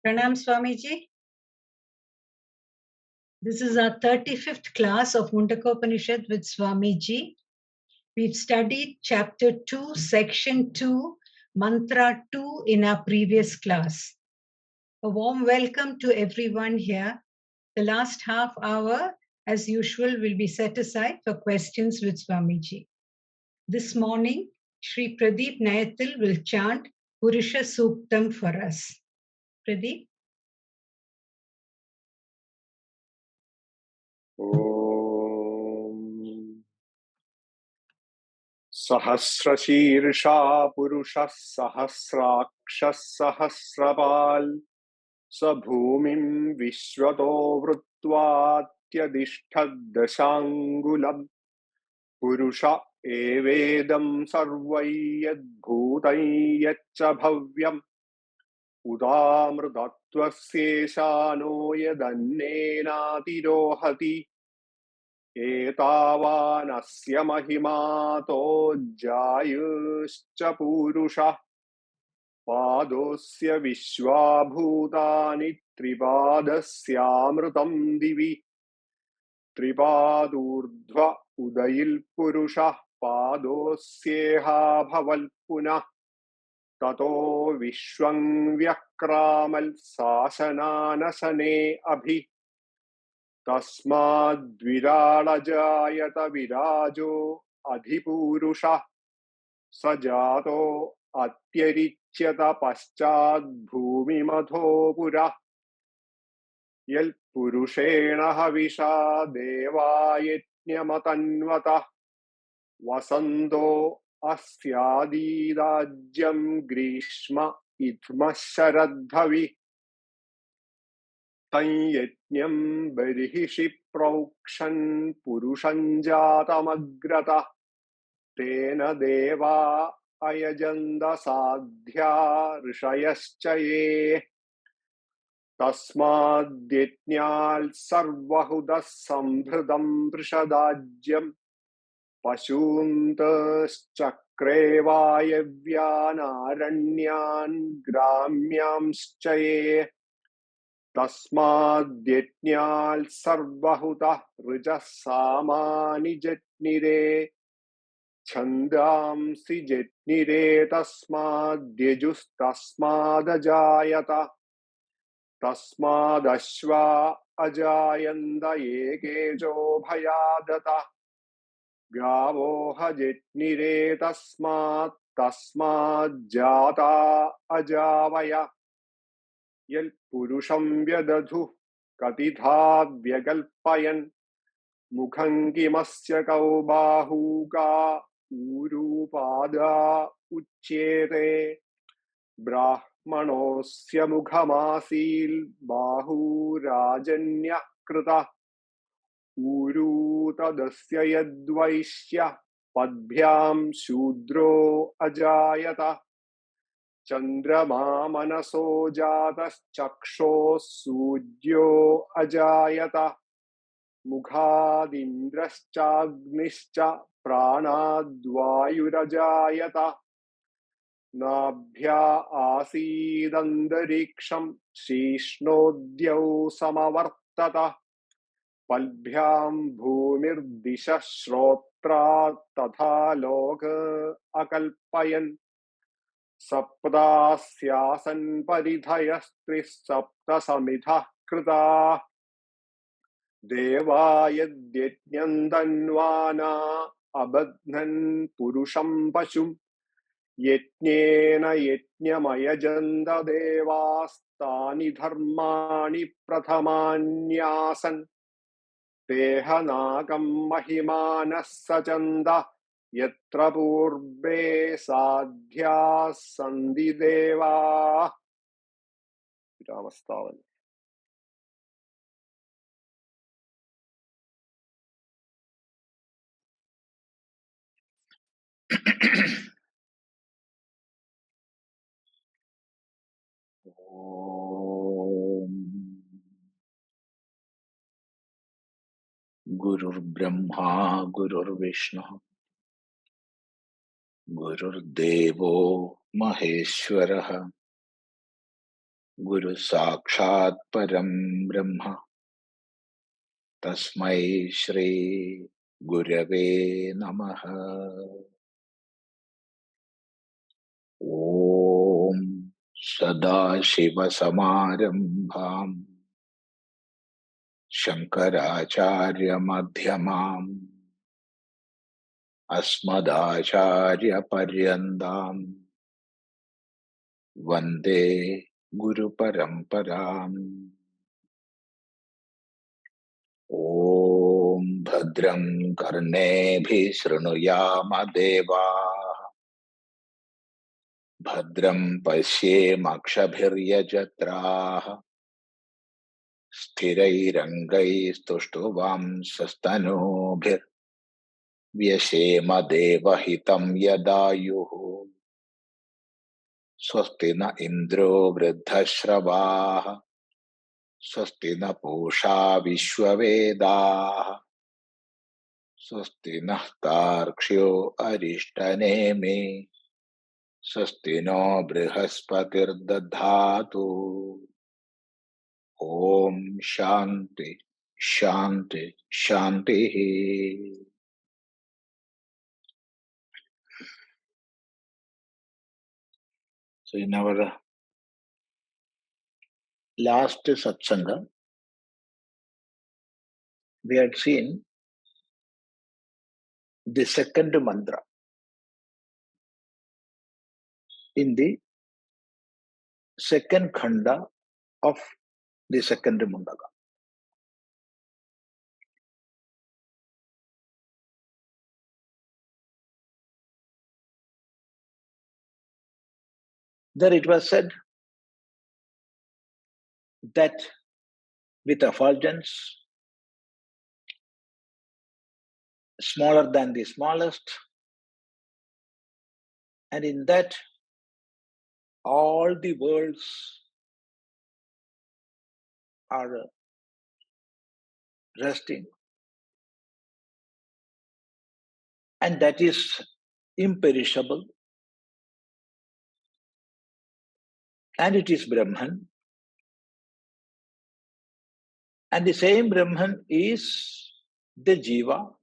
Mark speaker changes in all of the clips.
Speaker 1: Pranam Swamiji. This is our 35th class of Mundakopanishad with Swamiji. We've studied chapter 2, section 2, mantra 2 in our previous class. A warm welcome to everyone here. The last half hour, as usual, will be set aside for questions with Swamiji. This morning, Sri Pradeep Nayathil will chant Purusha Suktam for us. Pradeep?
Speaker 2: सहस्रशीर्षा पुरुषः सहस्राक्षः सहस्रपाल् स भूमिं विश्वतो वृत्वात्यदिष्ठद्दशाङ्गुलम् पुरुष एवेदं सर्वै यद्भूतं यच्च भव्यम् उदामृतत्वस्येषानो यदन्नेनातिरोहति एतावानस्य महिमातो जायुश्च पूरुषः पादोऽस्य विश्वाभूतानि त्रिपादस्यामृतं दिवि त्रिपादूर्ध्व उदयिल्पुरुषः पादोऽस्येहा भवल्पुनः ततो विश्वं व्यक्रामल् शासनानशने अभि तस्माद्विराळजायत विराजो अधिपूरुषः स जातो अत्यरिच्यत पश्चाद्भूमिमथो पुरः यल्पुरुषेण हविषा देवायज्ञमतन्वतः वसन्तो अस्यादिराज्यं ग्रीष्म इत्मः शरद्धवि तं यज्ञं बर्हिषि प्रोक्षन् पुरुषं जातमग्रतः तेन देवा अयजन्त साध्या ऋषयश्च ये तस्माद्यज्ञात् सर्वहुतः संभृतं वृषदाज्यं पशून्तश्चक्रे वायव्यानारण्यान् ग्राम्यांश्च ये तस्माद्यज्ञात् सर्वहुतः ऋचः सामानि जज्ञिरे छन्दांसि जज्ञिरे तस्माद्यजुस्तस्मादजायत तस्मादश्वा अजायन्त एकेजो भयादतः गावो हजज्ञिरे तस्माज्जाता अजावय यल्पुरुषं व्यदधुः कतिधा व्यकल्पयन् मुखं किमस्य कौ बाहूका ऊरूपादा उच्येते ब्राह्मणोऽस्य मुखमासील् बाहुराजन्यः कृतः ऊरू तदस्य यद्वैश्यः पद्भ्यां शूद्रो अजायत चन्द्रमा मनसो जातश्चक्षोः सूर्यो अजायत मुखादिन्द्रश्चाग्निश्च प्राणाद्वायुरजायत नाभ्या आसीदन्तरिक्षं शीष्णोद्यौ समवर्तत पल्भ्यां भूमिर्दिशः श्रोत्रात् तथा लोक अकल्पयन् सप्तास्यासन् परिधयस्त्रिसप्तसमिधः कृताः देवा यद्यज्ञं धन्वाना अबध्नन् पुरुषं पशुं यज्ञेन यज्ञमयजन्त देवास्तानि धर्माणि प्रथमान्यासन् तेहनाकं महिमानः सचन्द यत्र पूर्वे साध्याः सन्ति देवाः। विरामस्तावन्।
Speaker 3: Gurur Brahma, Gurur Vishnu, Gurur Devo Maheshwaraha, Guru Sakshat Param Brahma, Tasmai Shri Gurave Namaha. Om Sadashiva Samarambham Shankaracharya Madhyamam Asmadacharya Paryandam Vande Guru Paramparam. Om Bhadram Karnebhi Shrunuyama Deva Bhadram Pashyemakshabhiryajatraha Sthirairangai Stushtuvam Vyashema Devahitam Yadayuhu Swasti na Indro Vriddhashravāha Swasti na Pusha Vishwavedaha Swasti na Tarkṣyo Arishtanemi Swasti no Brihaspati'r Dadhatu. Om Shanti Shanti Shanti. So in our last satsanga, we had seen the second mantra in the second khanda of the second Mundaka. There it was said that with effulgence smaller than the smallest, and in that all the worlds are resting, and that is imperishable, and it is Brahman, and the same Brahman is the Jiva,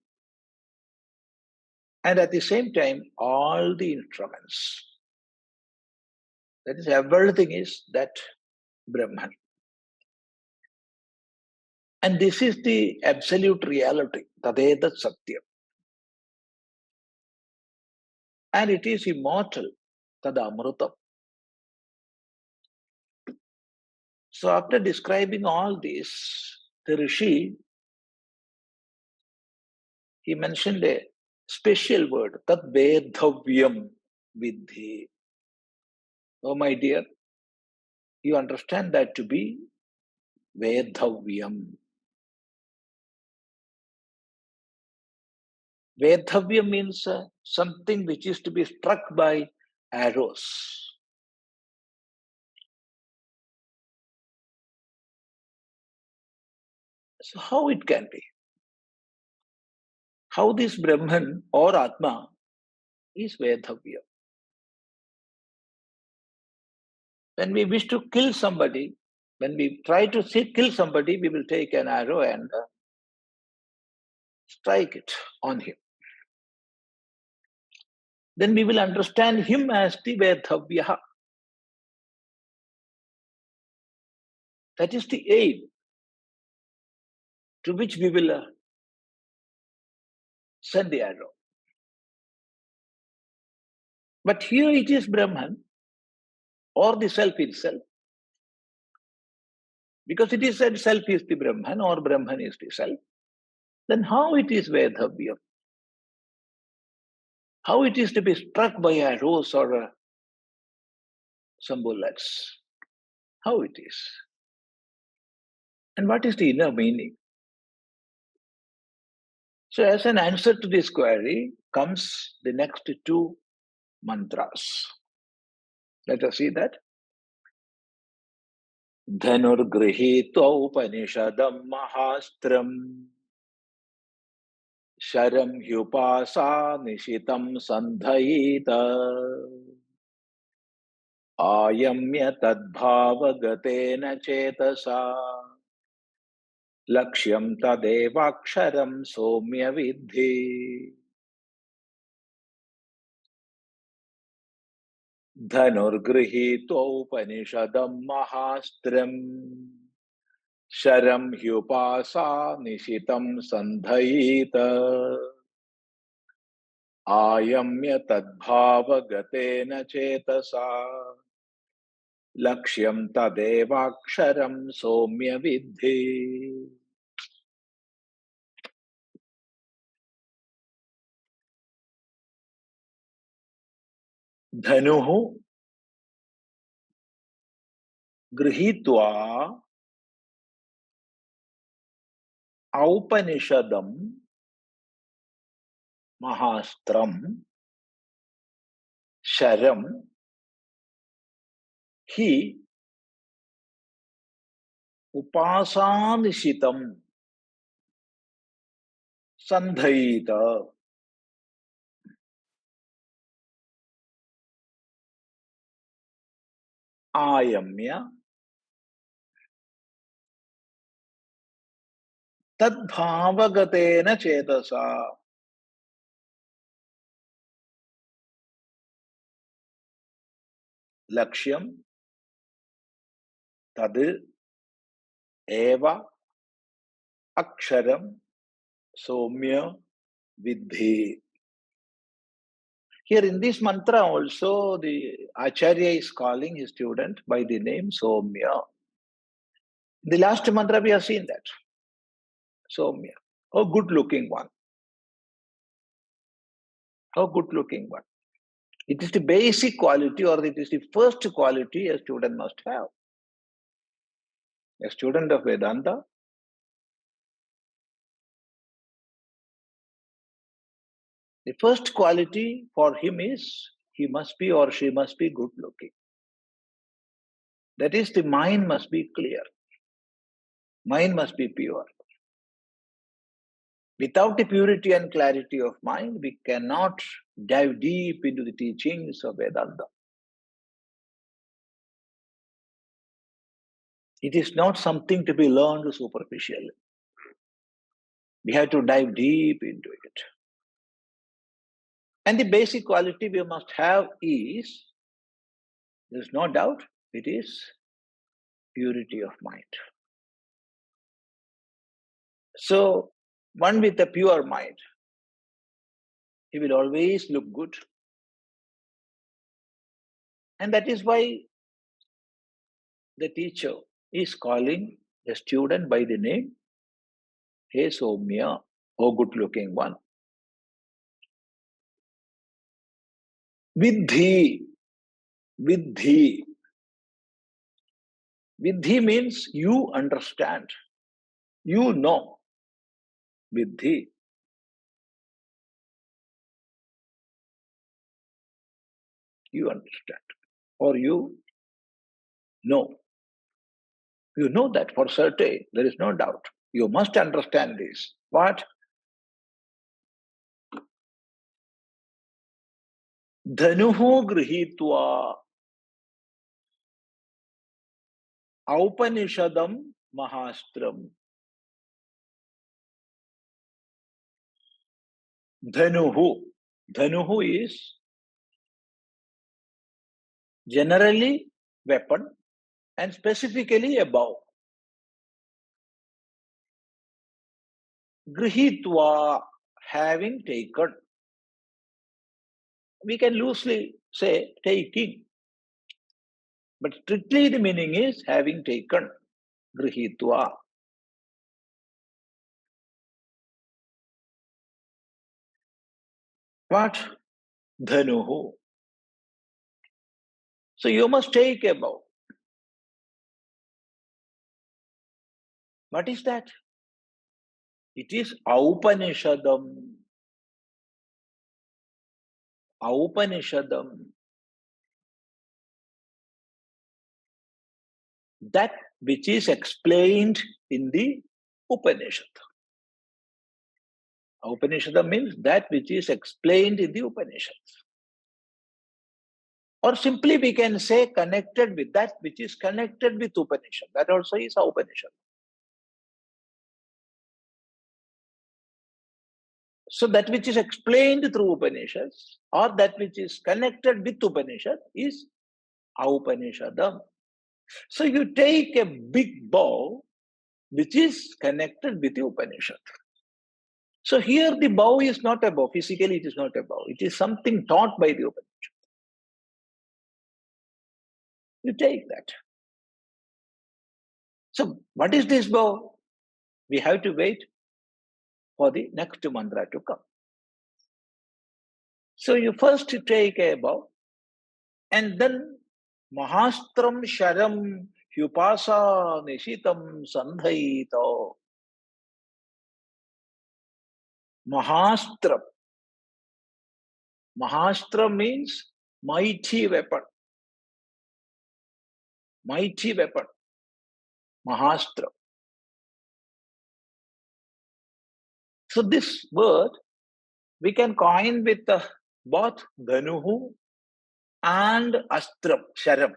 Speaker 3: and at the same time all the instruments. That is, everything is that Brahman. And this is the absolute reality, tadevākṣaraṃ satyam. And it is immortal, tadamrutam. So after describing all this, the Rishi, he mentioned a special word, veddhavyaṃ viddhi. Oh my dear, you understand that to be veddhavyaṃ. Veddhavyaṃ means something which is to be struck by arrows. So how it can be? How this Brahman or Atma is veddhavyaṃ? When we wish to kill somebody, when we try to kill somebody, we will take an arrow and strike it on him. Then we will understand him as the veddhavyaṃ. That is the aim to which we will send the arrow. But here it is Brahman or the self itself. Because it is said self is the Brahman or Brahman is the self. Then how it is veddhavyaṃ? How it is to be struck by arrows or some bullets? How it is? And what is the inner meaning? So as an answer to this query comes the next two mantras. Let us see that. dhanurgṛhītvaupaniṣadaṃ mahāstraṃ śaraṃ hyupāsāniśitaṃ saṃdhayīta āyamya tadbhāvagatena cetasā lakṣyaṃ tadevākṣaraṃ somya viddhi dhanurgṛhītvaupaniṣadaṃ mahāstraṃ śaraṃ hyupāsāniśitaṃ saṃdhayīta āyamya tadbhāvagatena cetasā lakṣyaṃ tadevākṣaraṃ somya viddhi. dhanuḥ gṛhītvā aupanishadaṃ mahāstraṃ śaraṃ hi upāsāniśitaṃ saṃdhayīta āyamya tadbhāvagatena cetasā lakṣyaṃ tadevākṣaraṃ somya viddhi. Here in this mantra also the Acharya is calling his student by the name Somya. The last mantra we have seen that. Somya, a good looking one. A good looking one. It is the basic quality or it is the first quality a student must have. A student of Vedanta the first quality for him is he must be or she must be good looking. That is, the mind must be clear. Mind must be pure. Without the purity and clarity of mind, we cannot dive deep into the teachings of Vedanta. It is not something to be learned superficially. We have to dive deep into it. And the basic quality we must have is, there is no doubt, it is purity of mind. So, one with a pure mind, he will always look good. And that is why the teacher is calling the student by the name, Hey Somya, O good looking one. Viddhi. Viddhi. Viddhi means you understand. You know. Viddhi. You understand. Or you know. You know that for certain. There is no doubt. You must understand this. What? dhanurgṛhītvaupaniṣadaṃ mahāstraṃ. Dhanuḥ. Dhanuḥ is generally weapon and specifically a bow. Gṛhītvā, having taken. We can loosely say taking. But strictly the meaning is having taken. Gṛhītvā. What? Dhanuḥ. So you must take a bow. What is that? It is Upanishadaṃ. Upanishadaṃ. That which is explained in the Upanishad. Upanishad means that which is explained in the Upanishads. Or simply we can say connected with that which is connected with Upanishad. That also is Upanishad. So that which is explained through Upanishads or that which is connected with Upanishad is Upanishadam. So you take a big bow which is connected with the Upanishad. So here the bow is not a bow. Physically it is not a bow. It is something taught by the Upanishad. You take that. So what is this bow? We have to wait for the next mantra to come. So you first take a bow and then mahāstraṃ śaraṃ hyupāsāniśitaṃ saṃdhayīta. Mahāstraṃ. Mahāstraṃ means mighty weapon. Mighty weapon. Mahāstraṃ. So this word we can coin with both dhanuḥ and astraṃ, śaraṃ.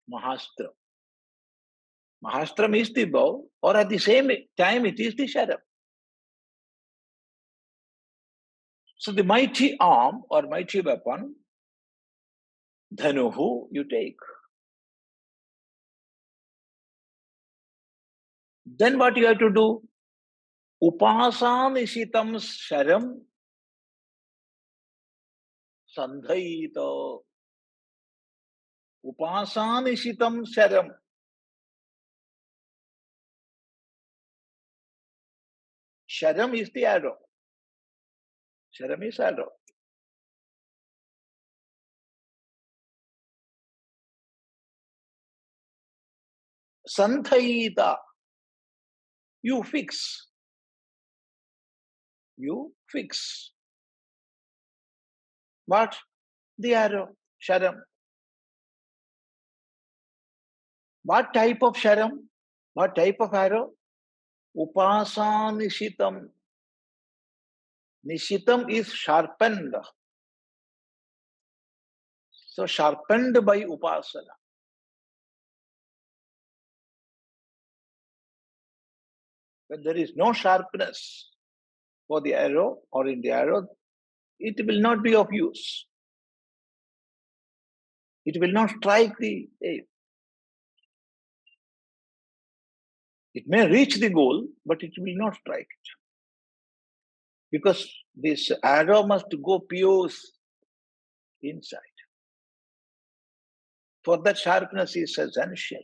Speaker 3: Mahāstraṃ. Mahāstraṃ is the bow, or at the same time it is the śaraṃ. So the mighty arm or mighty weapon, dhanuḥ, you take. Then what you have to do? Upāsāniśitaṃ śaraṃ saṃdhayīta. Upāsāniśitaṃ śaraṃ. Śaraṃ is the arrow. Śaraṃ is arrow. Saṃdhayīta. You fix. You fix. What? The arrow. Śaraṃ. What type of śaraṃ? What type of arrow? Upāsāniśitaṃ. Nishitam is sharpened. So sharpened by upasana. When there is no sharpness for the arrow or in the arrow, it will not be of use. It will not strike the aim. It may reach the goal, but it will not strike it. Because this arrow must go pierce inside. For that sharpness is essential.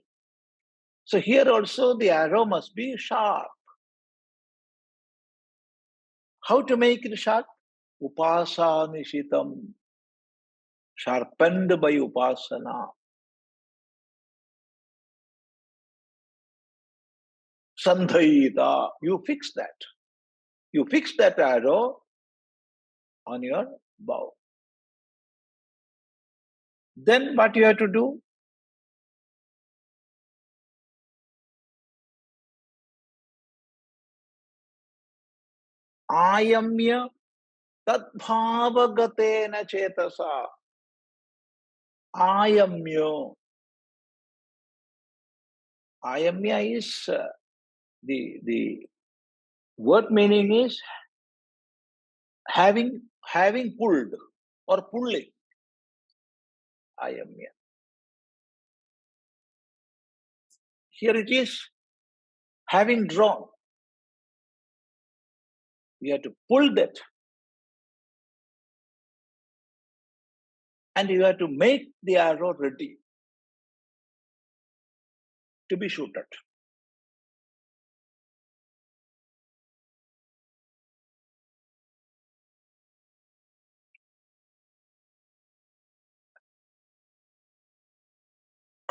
Speaker 3: So here also the arrow must be sharp. How to make it sharp? Upāsāniśitaṃ. Sharpened by upasana. Saṃdhayīta. You fix that. You fix that arrow on your bow. Then what you have to do? Āyamya tadbhāvagatena cetasā. Āyamya. Āyamya is the word meaning is having pulled or pulling. Āyamya. Here it is having drawn. You have to pull that. And you have to make the arrow ready to be shot at.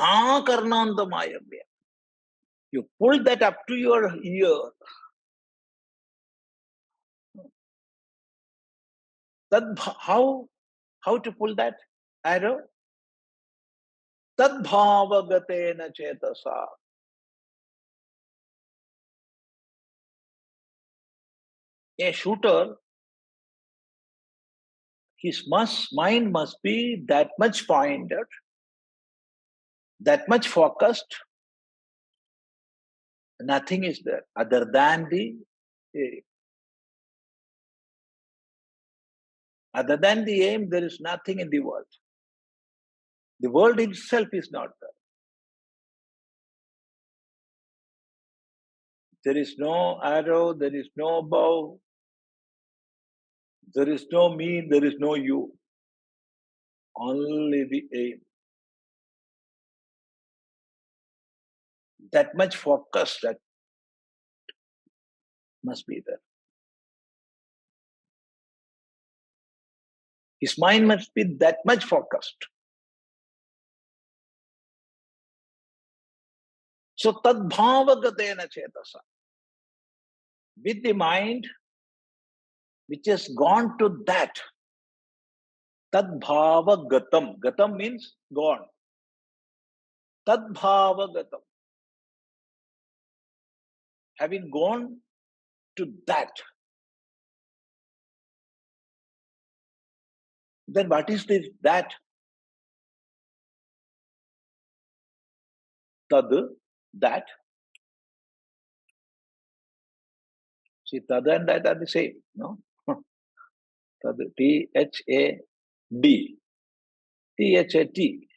Speaker 3: Ākarnāntam āyamya. You pull that up to your ear. How to pull that arrow? Tadbhāvagatena cetasā. A shooter, his mind must be that much pointed, that much focused. Nothing is there other than the aim. Other than the aim, there is nothing in the world. The world itself is not there. There is no arrow, there is no bow, there is no me, there is no you. Only the aim. That much focus that must be there. His mind must be that much focused. So tadbhāvagatena cetasā. With the mind which has gone to that, tadbhāvagatam. Gatam means gone. Tadbhāvagatam. Having gone to that, then what is this that? Tad, that. See, tad and that are the same, no? Tad, T-H-A-D. T-H-A-T.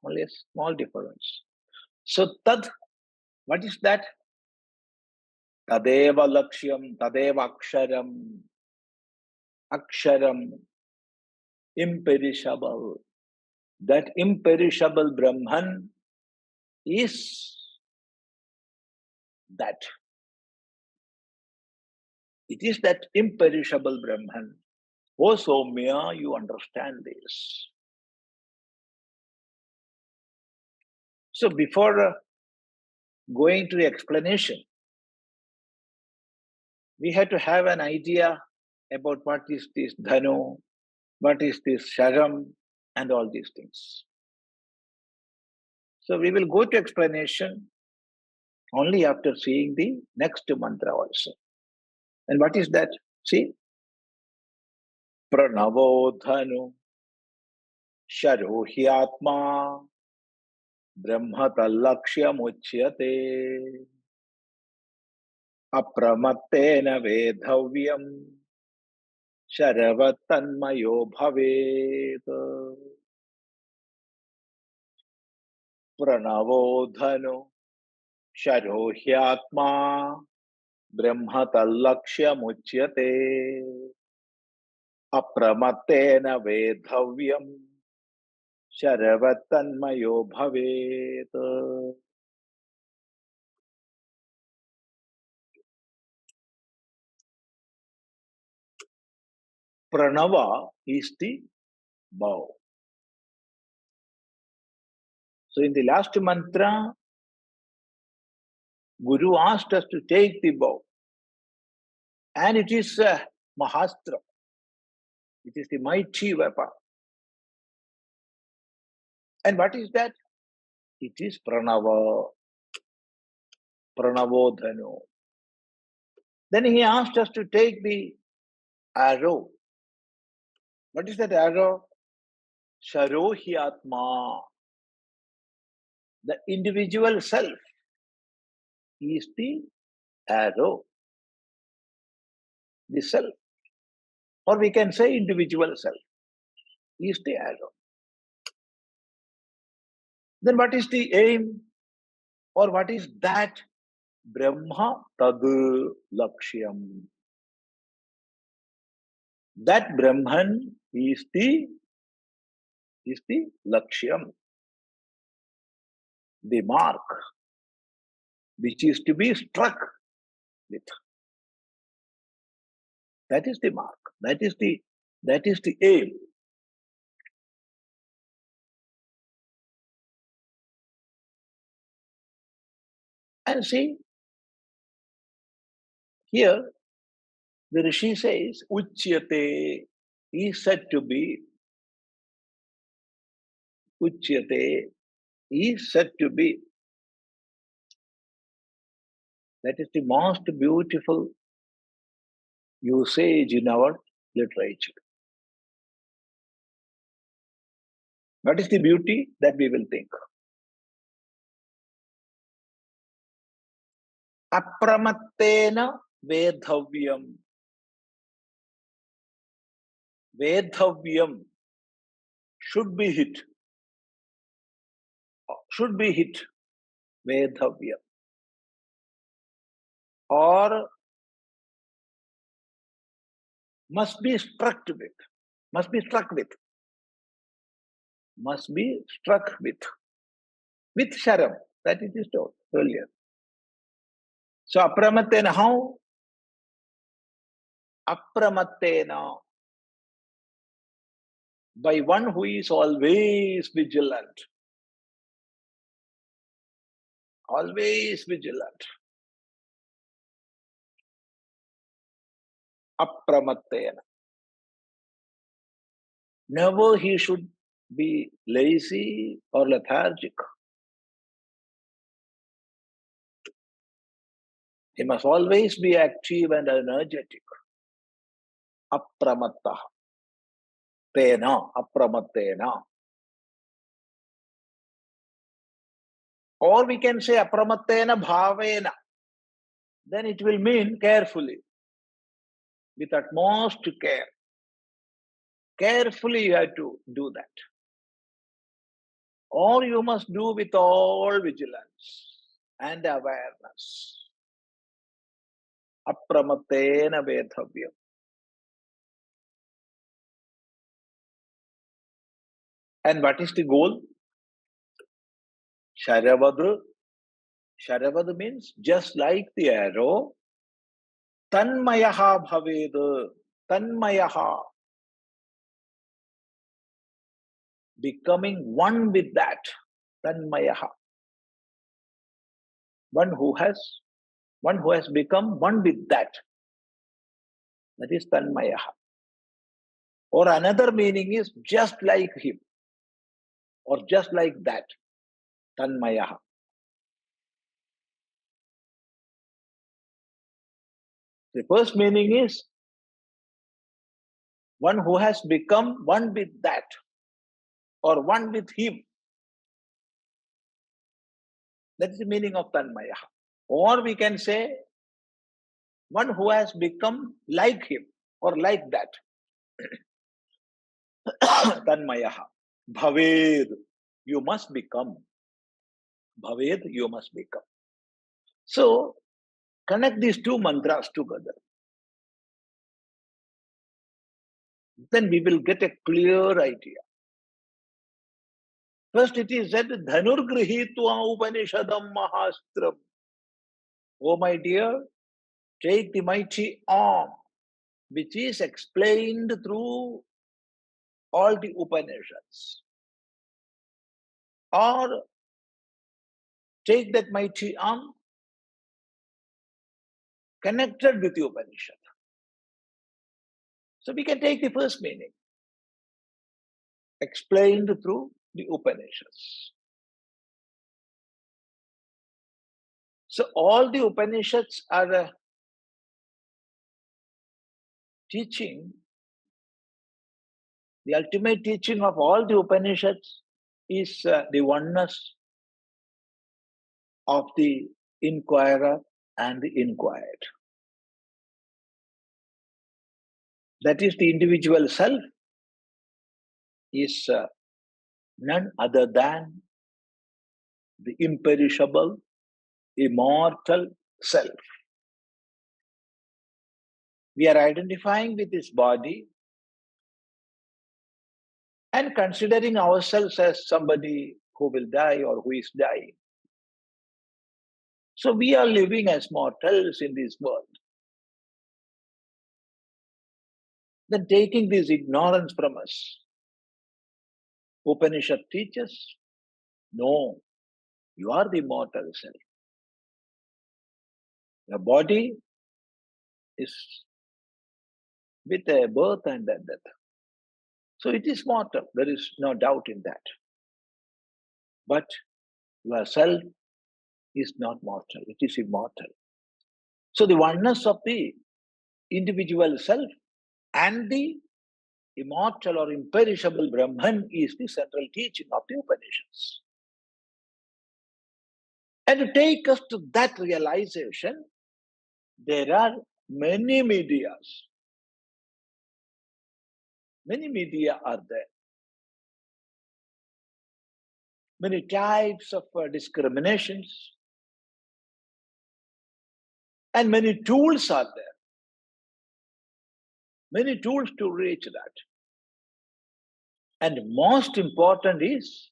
Speaker 3: Only a small difference. So, tad, what is that? Tadevākṣyaṃ, tadevākṣaraṃ, akṣyaṃ, imperishable. That imperishable Brahman is that. It is that imperishable Brahman. Oh Somya, you understand this. So before going to the explanation, we had to have an idea about what is this dhanuḥ, what is this śaraṃ, and all these things. So we will go to explanation only after seeing the next mantra also. And what is that? See? Praṇavo dhanuḥ, śāro hyātmā, brahma tallakṣyamucyate, apramattena veddhavyaṃ, śaravattanmayo bhavet. Praṇavo dhanuḥ, śāro hyātmā, brahma tallakṣyamucyate, apramattena veddhavyaṃ, śaravattanmayo bhavet. Praṇava is the bow. So in the last mantra, Guru asked us to take the bow. And it is mahāstraṃ. It is the mighty weapon. And what is that? It is praṇava. Praṇavo dhanuḥ. Then he asked us to take the arrow. What is that arrow? śāro hyātmā. The individual self is the arrow. The self. Or we can say individual self is the arrow. Then what is the aim? Or what is that? Brahma tallakṣyaṃ. That Brahman is the lakṣyaṃ. The mark which is to be struck with. That is the mark. That is the aim. And see, here the Rishi says, Uchyate is said to be, Uchyate is said to be. That is the most beautiful usage in our literature. What is the beauty that we will think? Apramattena veddhavyaṃ. Veddhavyaṃ should be hit. Should be hit. Veddhavyaṃ. Or must be struck with. Must be struck with. Must be struck with. With śaraṃ. That it is told earlier. So apramattena, how? Apramattena. By one who is always vigilant. Always vigilant. Apramattena. Never he should be lazy or lethargic. He must always be active and energetic. Apramattah. Tena, apramattena. Or we can say apramattena bhavena. Then it will mean carefully, with utmost care. Carefully you have to do that. Or you must do with all vigilance and awareness. Apramattena veddhavyaṃ. And what is the goal? Sharavat. Sharavat means just like the arrow. Tanmayaha bhavet. Tanmayaha. Becoming one with that. Tanmayaha. One who has become one with that. That is tanmayaha. Or another meaning is just like him. Or just like that. Tanmayaha. The first meaning is one who has become one with that. Or one with him. That is the meaning of tanmayaha. Or we can say one who has become like him or like that. Tanmayaha. Bhavet. You must become. Bhavet, you must become. So, connect these two mantras together. Then we will get a clear idea. First it is said, dhanurgṛhītvaupaniṣadaṃ mahāstraṃ. Oh my dear, take the mighty arm, which is explained through all the Upanishads. Or take that mighty arm connected with the Upanishad. So we can take the first meaning. Explained through the Upanishads. So all the Upanishads are teaching, the ultimate teaching of all the Upanishads is the oneness of the inquirer and the inquired. That is, the individual self is none other than the imperishable, immortal self. We are identifying with this body and considering ourselves as somebody who will die or who is dying. So we are living as mortals in this world. Then taking this ignorance from us, Upanishad teaches, no, you are the immortal self. Your body is with a birth and a death. So it is mortal, there is no doubt in that. But yourself is not mortal, it is immortal. So the oneness of the individual self and the immortal or imperishable Brahman is the central teaching of the Upanishads. And to take us to that realization, there are many medias. Many media are there. Many types of discriminations. And many tools are there. Many tools to reach that. And most important is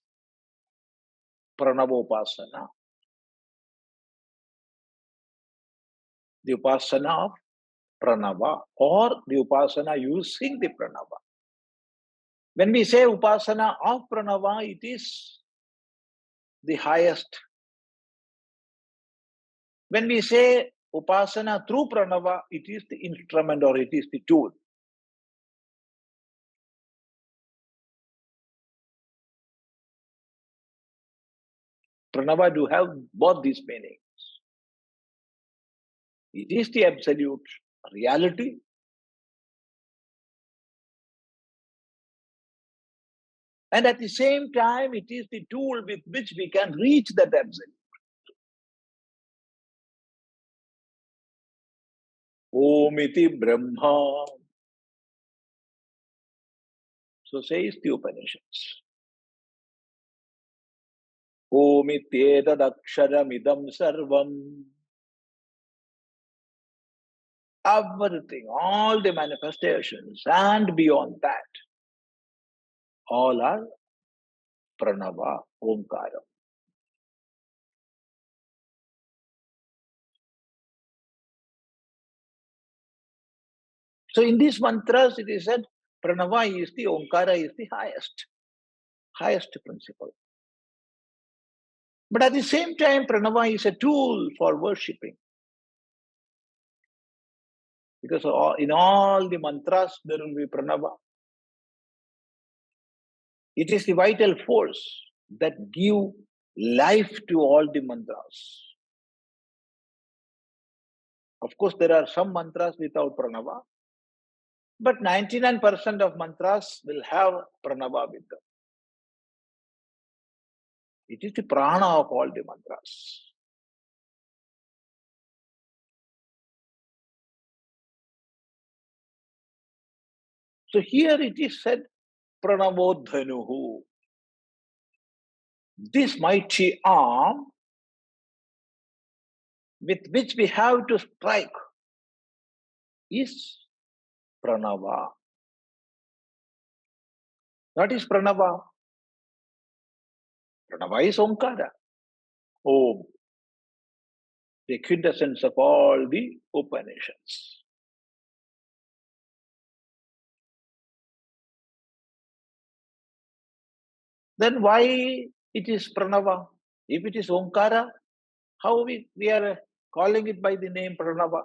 Speaker 3: praṇavo upasana. The upasana of pranava or the upasana using the pranava. When we say upasana of pranava, it is the highest. When we say upasana through pranava, it is the instrument or it is the tool. Pranava do have both these meanings. It is the absolute reality. And at the same time, it is the tool with which we can reach that absolute. Om iti Brahma. So says the Upanishads. Om ityetadakṣaramidam sarvam. Everything, all the manifestations and beyond that, all are pranava, omkara. So in these mantras, it is said, pranava is the, omkara is the highest principle. But at the same time, pranava is a tool for worshipping. Because in all the mantras, there will be pranava. It is the vital force that gives life to all the mantras. Of course, there are some mantras without pranava, but 99% of mantras will have pranava with them. It is the prana of all the mantras. So here it is said, praṇavo dhanuḥ. This mighty arm with which we have to strike is pranava. What is pranava? Pranava is omkara. Om. The quintessence of all the Upanishads. Then why it is pranava? If it is omkara, how we are calling it by the name pranava?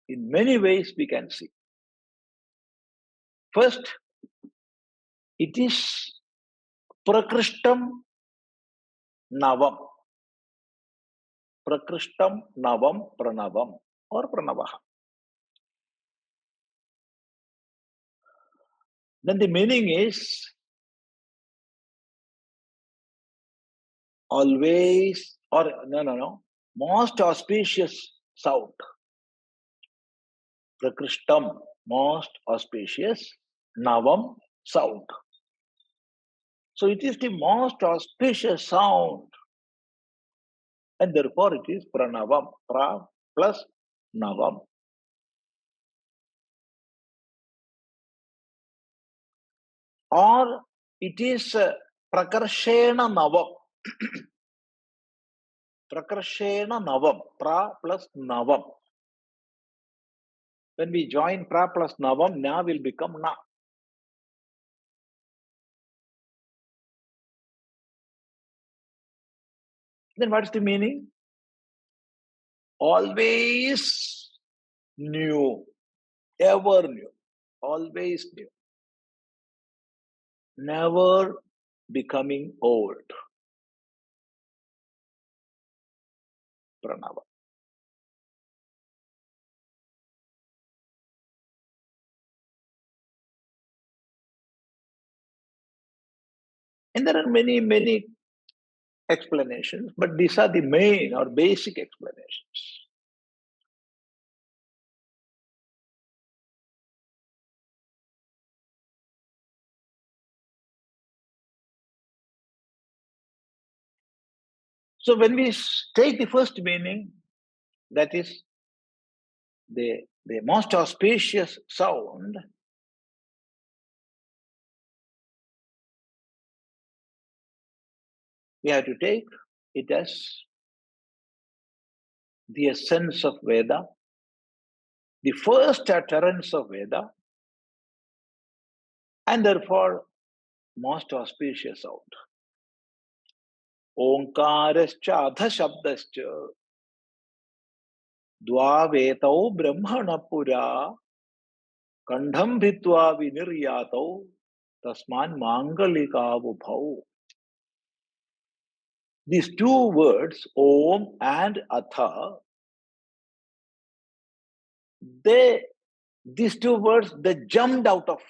Speaker 3: In many ways we can see. First, it is prakrishtam navam. Prakrishtam navam pranavam or pranavaha. Then the meaning is always, or no, most auspicious sound. Prakrishtam, most auspicious, navam, sound. So it is the most auspicious sound. And therefore it is pranavam, pra plus navam. Or it is prakarshena navam. Prakarshena navam, pra plus navam. When we join pra plus navam, na will become na. Then what is the meaning? Always new, ever new, always new. Never becoming old. Pranava. And there are many, many explanations, but these are the main or basic explanations. So when we take the first meaning, that is the most auspicious sound, we have to take it as the essence of Veda, the first utterance of Veda, and therefore most auspicious sound. Omkarascha adhashabdascha dvavetau brahmana pura kandham bhitva viniryatau tasman mangalikavubhau. These two words, Om and Atha, these two words, they jumped out of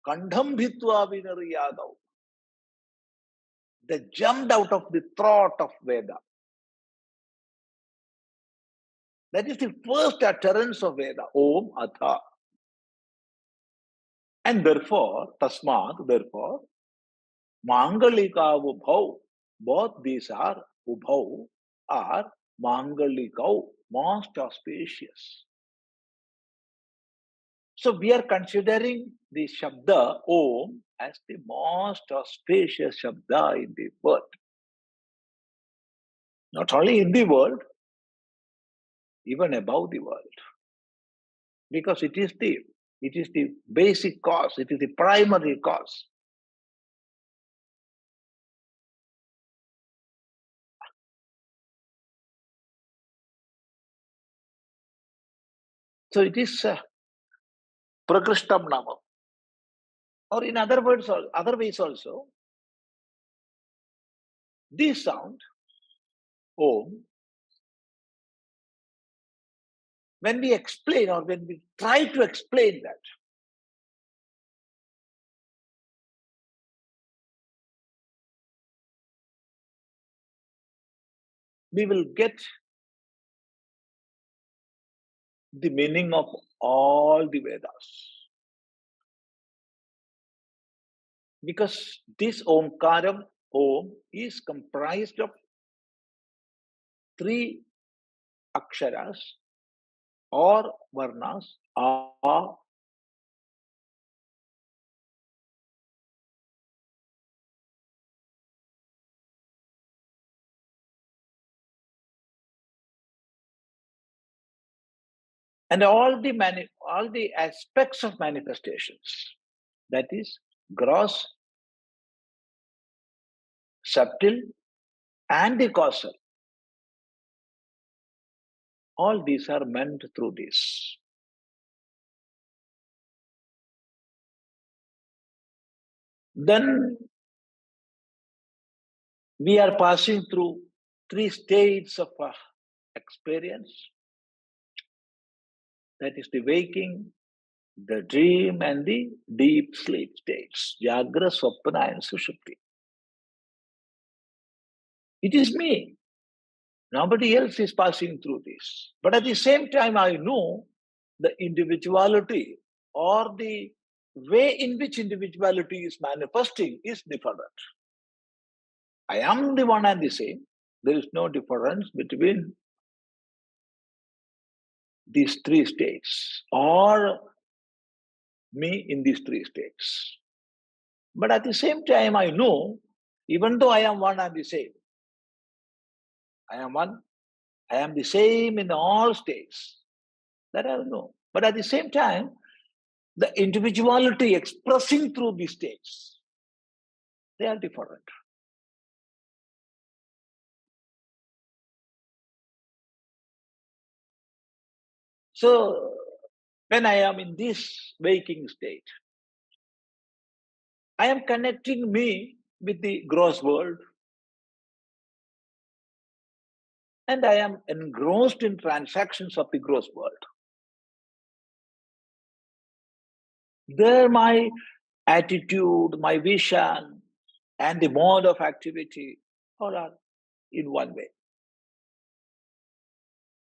Speaker 3: Kandham bhitva viniryatau. They jumped out of the throat of Veda. That is the first utterance of Veda, Om Atha. And therefore, Tasmat, therefore, Mangalika Ubhau, both these are, Ubhau, are Mangalikau, most auspicious. So we are considering the Shabda Om as the most auspicious Shabda in the world. Not only in the world, even above the world. Because it is the basic cause, it is the primary cause. So it is Prakrishtam Nama. Or in other words, other ways also, this sound, Om, when we explain or when we try to explain that, we will get the meaning of all the Vedas. Because this Omkaram, Om, is comprised of 3 aksharas or varnas, A, and all the aspects of manifestations. That is gross, subtle, and the causal. All these are meant through this. Then we are passing through 3 states of experience. That is the waking, the dream, and the deep sleep states. Jagra, Swapna, and Sushupti. It is me. Nobody else is passing through this. But at the same time, I know the individuality or the way in which individuality is manifesting is different. I am the one and the same. There is no difference between these 3 states or me in these 3 states. But at the same time, I know, even though I am one and the same, I am one, I am the same in all states. That I know. But at the same time, the individuality expressing through these states, they are different. So, when I am in this waking state, I am connecting me with the gross world, and I am engrossed in transactions of the gross world. There my attitude, my vision, and the mode of activity, all are in one way.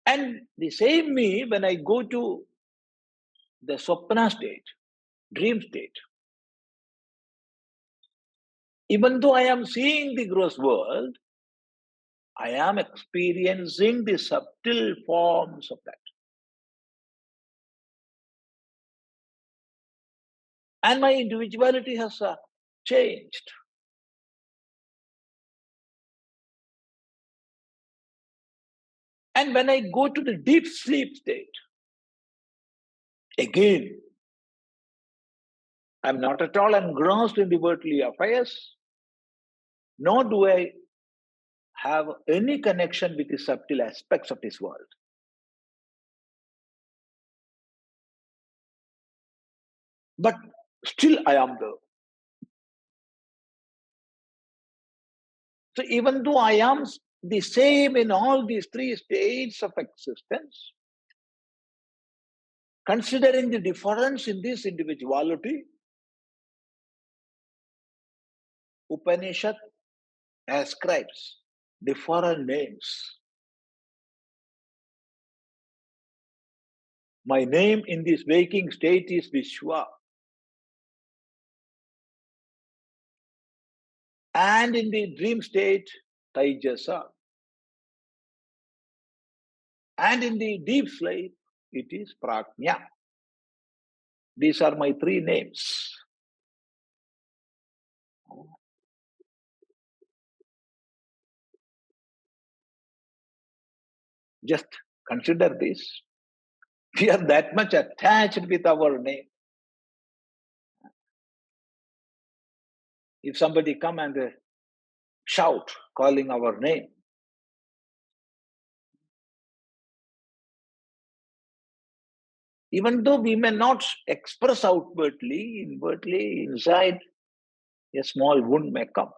Speaker 3: And the same me, when I go to the swapna state, dream state, even though I am seeing the gross world, I am experiencing the subtle forms of that. And my individuality has changed. And when I go to the deep sleep state, again, I'm not at all engrossed in the worldly affairs, nor do I have any connection with the subtle aspects of this world. But still I am there. So even though I am the same in all these three states of existence, considering the difference in this individuality, Upanishad ascribes different names. My name in this waking state is Vishwa. And in the dream state, Taijasa. And in the deep sleep, it is Prajna. These are my three names. Just consider this. We are that much attached with our name. If somebody come and shout, calling our name, even though we may not express outwardly, inwardly, inside, a small wound may come.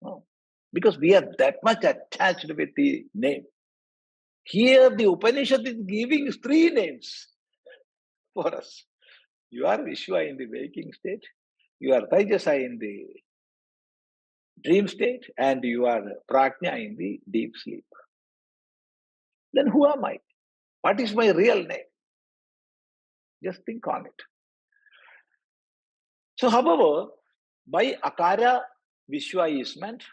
Speaker 3: No. Because we are that much attached with the name. Here the Upanishad is giving three names for us. You are Vishwa in the waking state, you are Taijasa in the dream state, and you are Prajna in the deep sleep. Then who am I? What is my real name? Just think on it. So, however, by Akara, Vishwa is meant,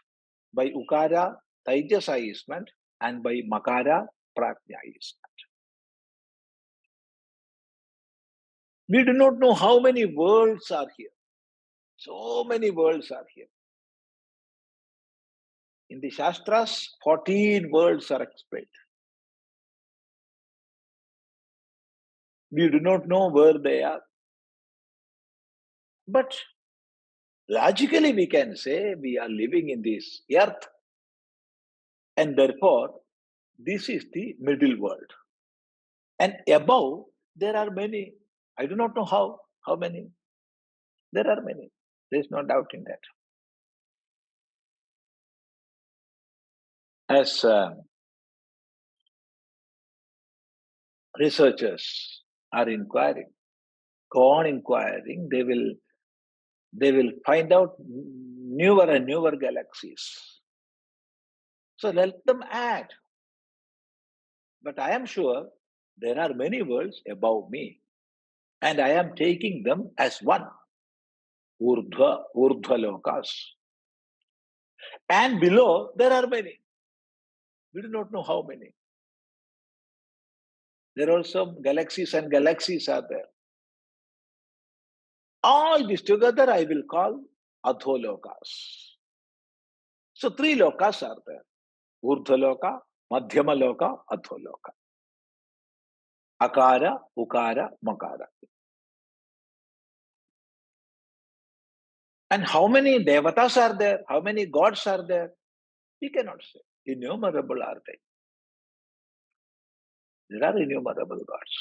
Speaker 3: by Ukara, Taijasa is meant, and by Makara, Prajna is meant. We do not know how many worlds are here. So many worlds are here. In the Shastras, 14 worlds are explained. We do not know where they are. But logically we can say we are living in this earth, and therefore this is the middle world. And above there are many. I do not know how many. There are many. There is no doubt in that. As researchers are inquiring, go on inquiring, they will find out newer and newer galaxies. So let them add. But I am sure there are many worlds above me, and I am taking them as one. Urdhva lokas. And below there are many. We do not know how many. There are some galaxies and galaxies are there. All this together I will call adholokas. So three lokas are there. Urdhvaloka, Madhyamaloka, Adholoka. Akara, Ukara, Makara. And how many devatas are there? How many gods are there? We cannot say. Innumerable are they. There are innumerable gods.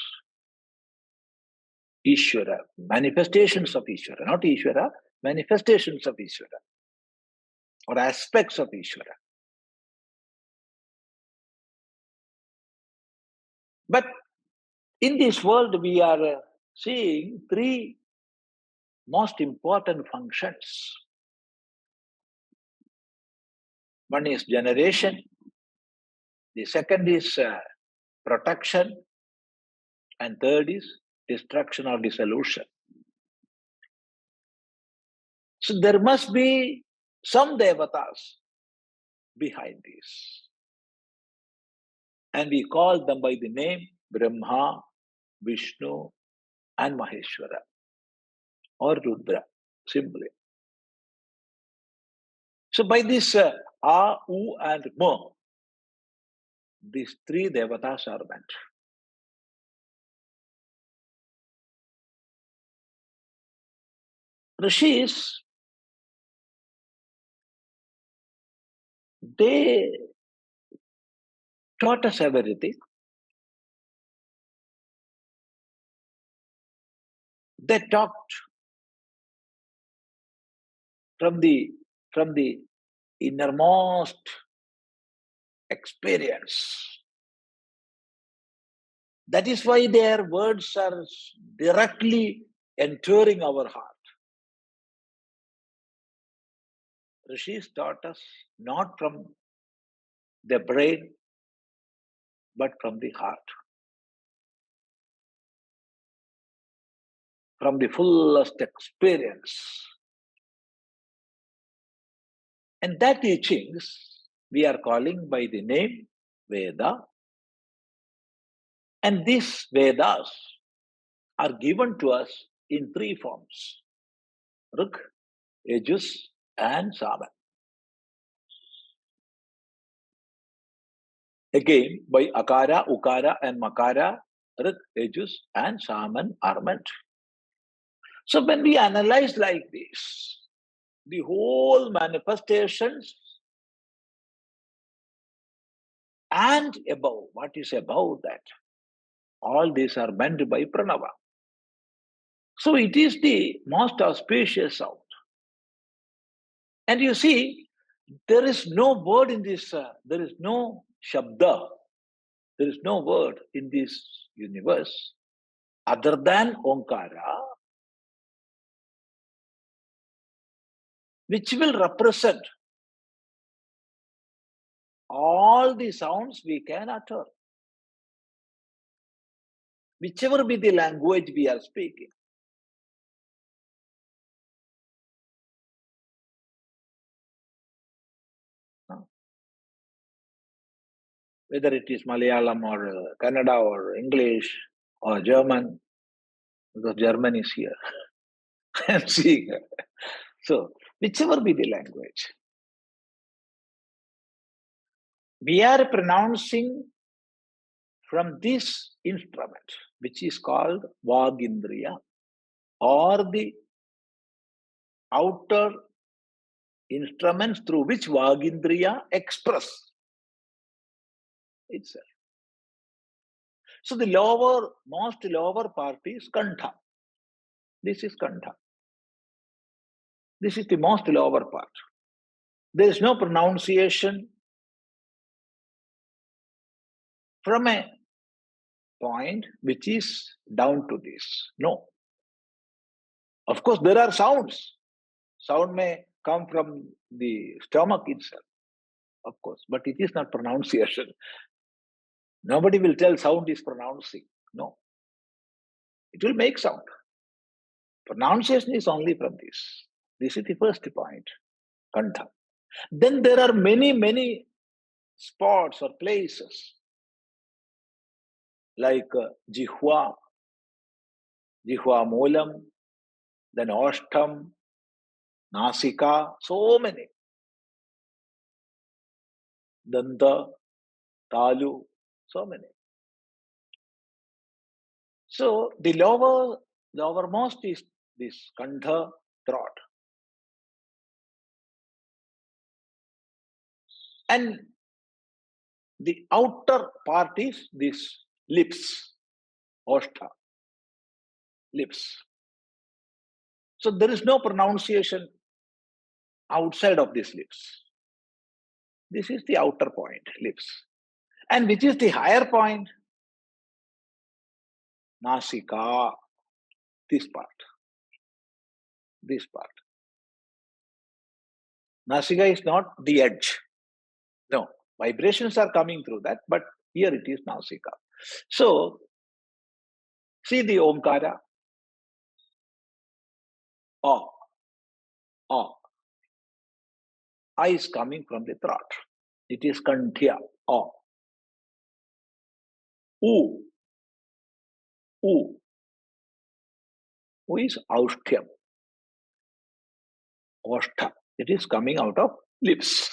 Speaker 3: Ishvara, manifestations of Ishvara, not Ishvara, manifestations of Ishvara, or aspects of Ishvara. But in this world, we are seeing three most important functions. One is generation, the second is protection, and third is destruction or dissolution. So there must be some devatas behind this. And we call them by the name Brahma, Vishnu, and Maheshwara, or Rudra, simply. So by this A, U, and Ma, these three devatas are meant. Rishis, they taught us everything. They talked from the innermost experience. That is why their words are directly entering our heart. Rishis taught us not from the brain, but from the heart. From the fullest experience. And that teachings we are calling by the name Veda. And these Vedas are given to us in three forms: Rik, Yajus, and Sama. Again, by Akara, Ukara, and Makara, Rik, Yajus, and Saman are meant. So when we analyze like this, the whole manifestations and above, what is above that, all these are meant by praṇavo. So it is the most auspicious sound. And you see, there is no word in this, there is no shabda, there is no word in this universe other than Omkara, which will represent all the sounds we can utter, whichever be the language we are speaking. Whether it is Malayalam or Kannada or English or German, because German is here. I am seeing her. So, whichever be the language, we are pronouncing from this instrument, which is called Vagindriya, or the outer instruments through which Vagindriya express itself. So the most lower part is Kantha. This is Kantha. This is the most lower part. There is no pronunciation from a point which is down to this. No. Of course, there are sounds. Sound may come from the stomach itself, of course, but it is not pronunciation. Nobody will tell sound is pronouncing. No. It will make sound. Pronunciation is only from this. This is the first point, Kantha. Then there are many, many spots or places like Jihva, Jihva Moolam, then Ashtam, Nasika, so many. Danta, Talu, so many. So the lowermost is this Kantha, throat. And the outer part is this lips, Oshta, lips. So there is no pronunciation outside of these lips. This is the outer point, lips. And which is the higher point? Nasika, this part. this part. Nasika is not the edge. No, vibrations are coming through that, but here it is Nasika. So, see the Omkara. A. A. I is coming from the throat. It is Kanthya. A. U. U. U is Aushtyam. Oshtha. It is coming out of lips.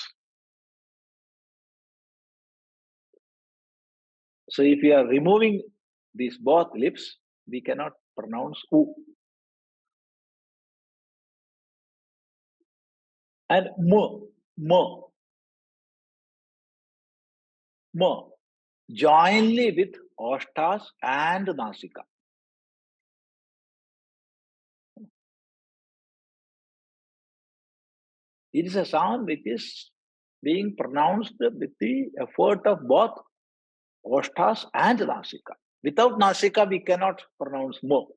Speaker 3: So if we are removing these both lips, we cannot pronounce U. And M. Jointly with Oshtas and Nasika. It is a sound which is being pronounced with the effort of both Oshtas and Nasika. Without Nasika, we cannot pronounce Mo.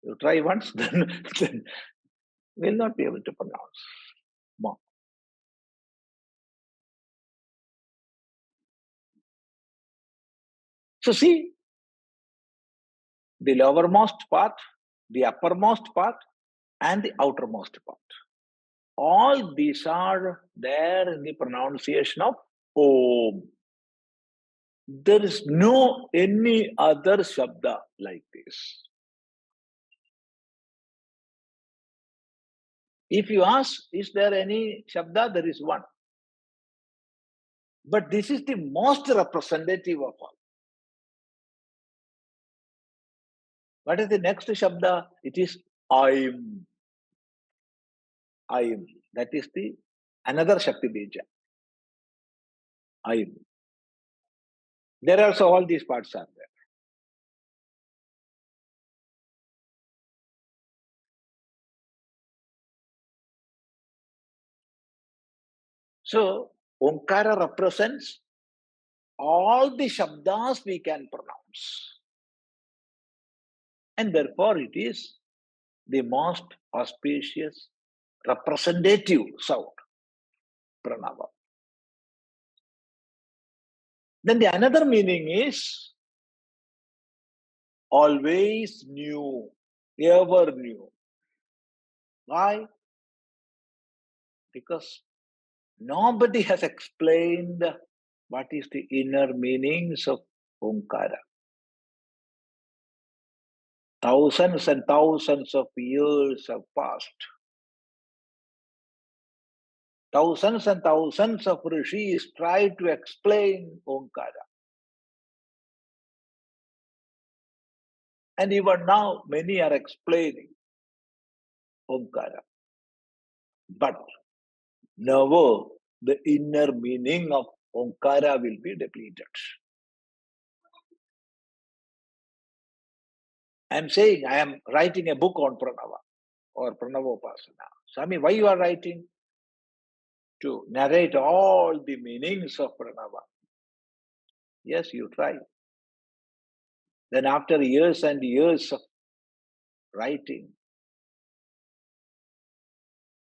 Speaker 3: You try once, then we'll not be able to pronounce Mo. So see, the lowermost part, the uppermost part, and the outermost part. All these are there in the pronunciation of Om. There is no any other Shabda like this. If you ask, is there any Shabda? There is one. But this is the most representative of all. What is the next Shabda? It is Aim. Aim. That is the another Shakti Bija. Aim. There also all these parts are there. So, Omkara represents all the Shabdas we can pronounce. And therefore it is the most auspicious representative sound, Pranava. Then the another meaning is always new, ever new. Why? Because nobody has explained what is the inner meanings of Omkara. Thousands and thousands of years have passed. Thousands and thousands of rishis tried to explain Omkara. And even now, many are explaining Omkara. But never the inner meaning of Omkara will be depleted. I am saying I am writing a book on Praṇava or Praṇavopasana. Swami, why you are writing? To narrate all the meanings of Praṇava. Yes, you try. Then after years and years of writing,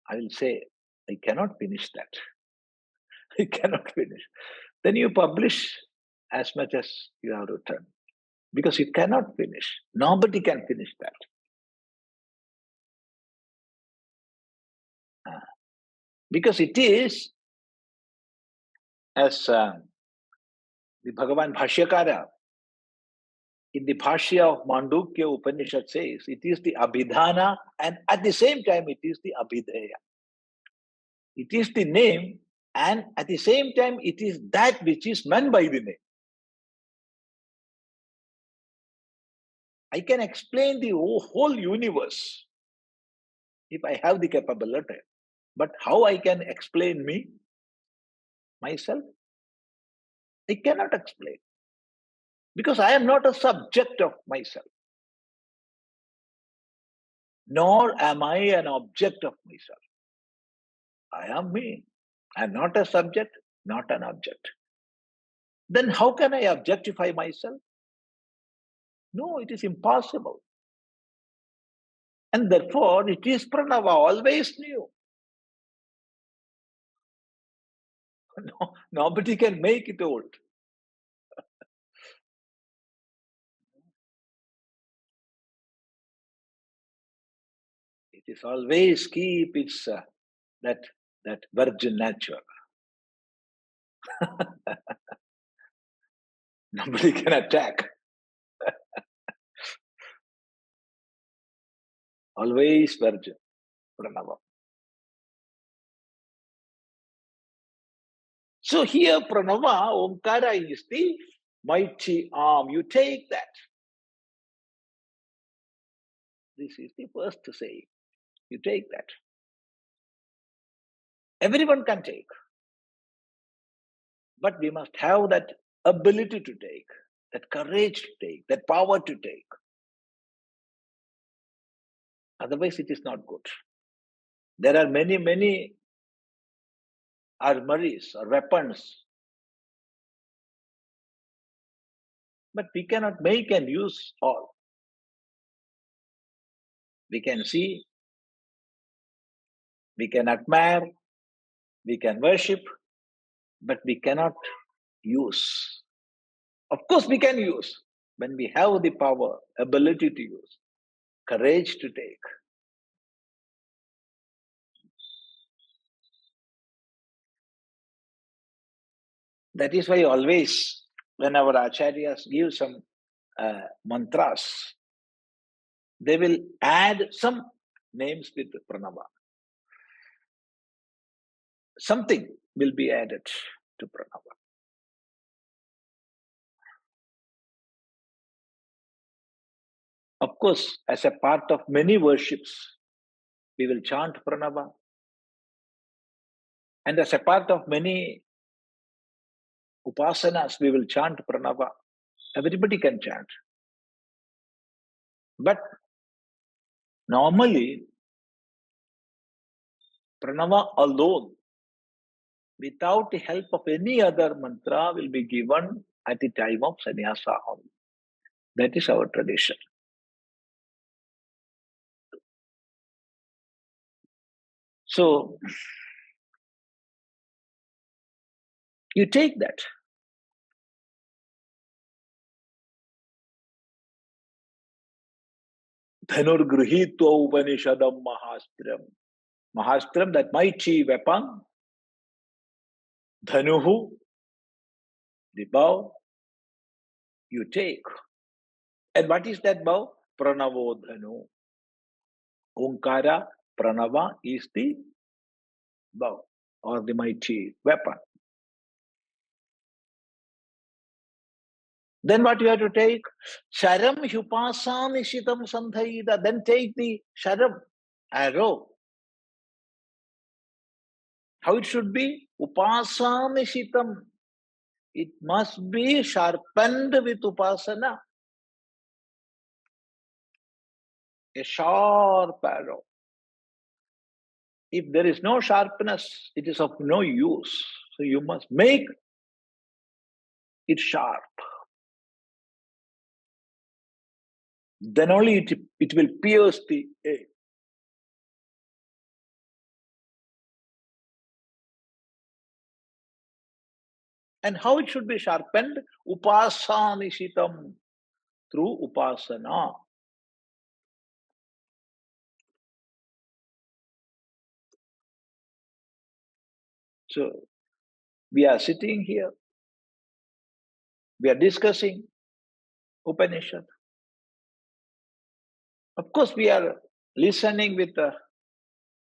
Speaker 3: I will say, I cannot finish that. I cannot finish. Then you publish as much as you have written. Because you cannot finish. Nobody can finish that. Because it is, as the Bhagavan Bhashyakara in the Bhashya of Mandukya Upanishad says, it is the Abhidhana and at the same time it is the Abhidheya. It is the name and at the same time it is that which is meant by the name. I can explain the whole universe if I have the capability. But how I can explain me, myself? I cannot explain. Because I am not a subject of myself. Nor am I an object of myself. I am me. I am not a subject, not an object. Then how can I objectify myself? No, it is impossible. And therefore, it is Pranava, always new. No, nobody can make it old. It is always keep its that virgin nature. Nobody can attack. Always virgin, Pranava. So here Pranava, Omkara is the mighty arm. You take that. This is the first to say. You take that. Everyone can take. But we must have that ability to take, that courage to take, that power to take. Otherwise, it is not good. There are many armories or weapons, but we cannot make and use all. We can see, we can admire, we can worship, but we cannot use. Of course, we can use when we have the power, ability to use, courage to take. That is why always, when our acharyas give some mantras, they will add some names with Pranava. Something will be added to Pranava. Of course, as a part of many worships, we will chant Pranava. And as a part of many upasanas, we will chant Pranava. Everybody can chant. But normally, Pranava alone, without the help of any other mantra, will be given at the time of sannyasa only. That is our tradition. So, you take that. dhanurgṛhītvaupaniṣadaṃ mahāstraṃ. Mahāstraṃ, that mighty weapon. Dhanuḥ, the bow, you take. And what is that bow? Praṇavo dhanu. Omkara, Pranava is the bow or the mighty weapon. Then what you have to take? Śaraṃ hyupāsāniśitaṃ saṃdhayīta. Then take the śaraṃ, arrow. How it should be? Upāsāniśitaṃ. It must be sharpened with upasana. A sharp arrow. If there is no sharpness, it is of no use. So you must make it sharp. Then only it will pierce the air. And how it should be sharpened? Upāsāniśitaṃ, through upasana. So, we are sitting here, we are discussing Upanishad. Of course, we are listening with a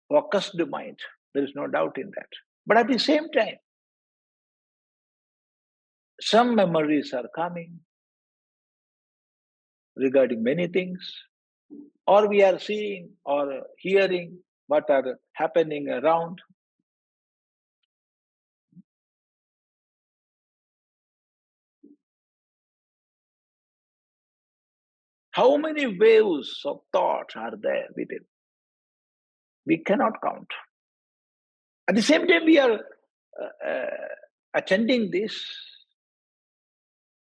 Speaker 3: focused mind. There is no doubt in that. But at the same time, some memories are coming regarding many things, or we are seeing or hearing what are happening around. How many waves of thought are there within? We cannot count. At the same time, we are attending this,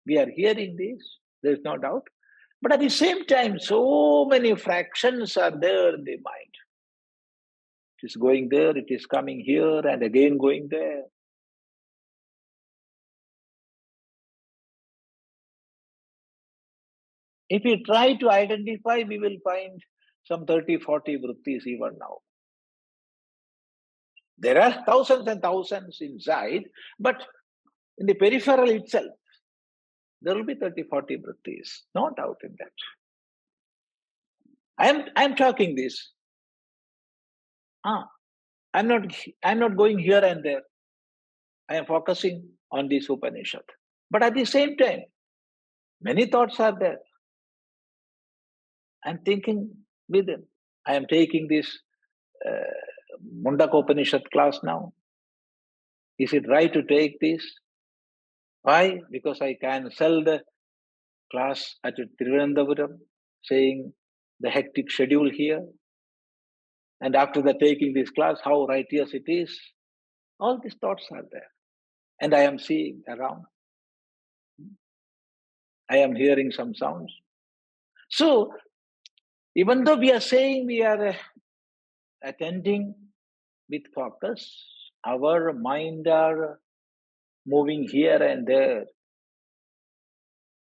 Speaker 3: we are hearing this, there is no doubt. But at the same time, so many fractions are there in the mind. It is going there, it is coming here, and again going there. If we try to identify, we will find some 30, 40 vrittis even now. There are thousands and thousands inside, but in the peripheral itself, there will be 30, 40 vrittis. No doubt in that. I am talking this. I'm not going here and there. I am focusing on this Upanishad. But at the same time, many thoughts are there. I'm thinking within. I am taking this Mundakopanishad class now. Is it right to take this? Why? Because I can sell the class at Thiruvananthapuram, saying the hectic schedule here. And after the taking this class, how righteous it is. All these thoughts are there. And I am seeing around. I am hearing some sounds. So, even though we are saying we are attending with focus, our mind are moving here and there.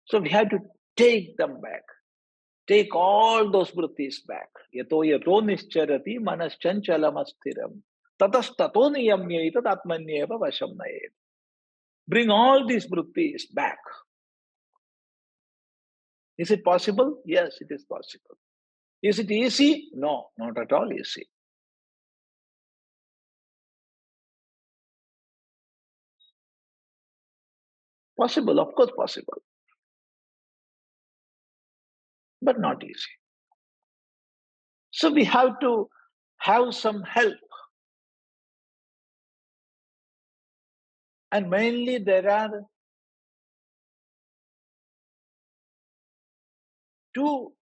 Speaker 3: So we have to take them back. Take all those vrittis back. Yato yato nischarati manaschanchalamasthiraṃ tatastato niyamya tatmanyeva vasham nayet. Bring all these vrittis back. Is it possible? Yes, it is possible. Is it easy? No, not at all easy. Possible, of course possible. But not easy. So we have to have some help. And mainly there are two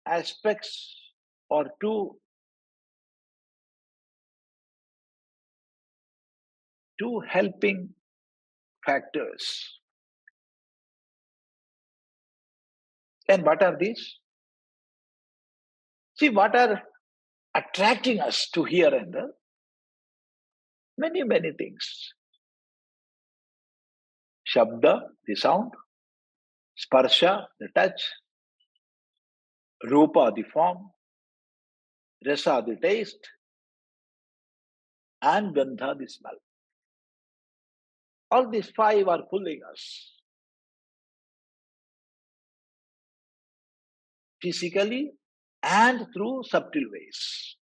Speaker 3: aspects or two helping factors. And what are these? See, what are attracting us to here and there? Many, many things. Shabda, the sound. Sparsha, the touch. Rupa, the form. Rasa, the taste. And Gandha, the smell. All these five are pulling us. Physically and through subtle ways.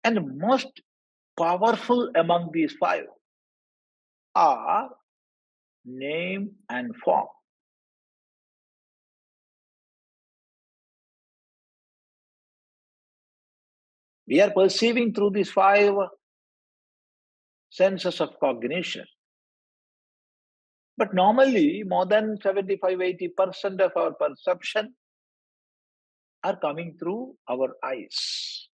Speaker 3: And the most powerful among these five are name and form. We are perceiving through these five senses of cognition. But normally, more than 75-80% of our perception are coming through our eyes.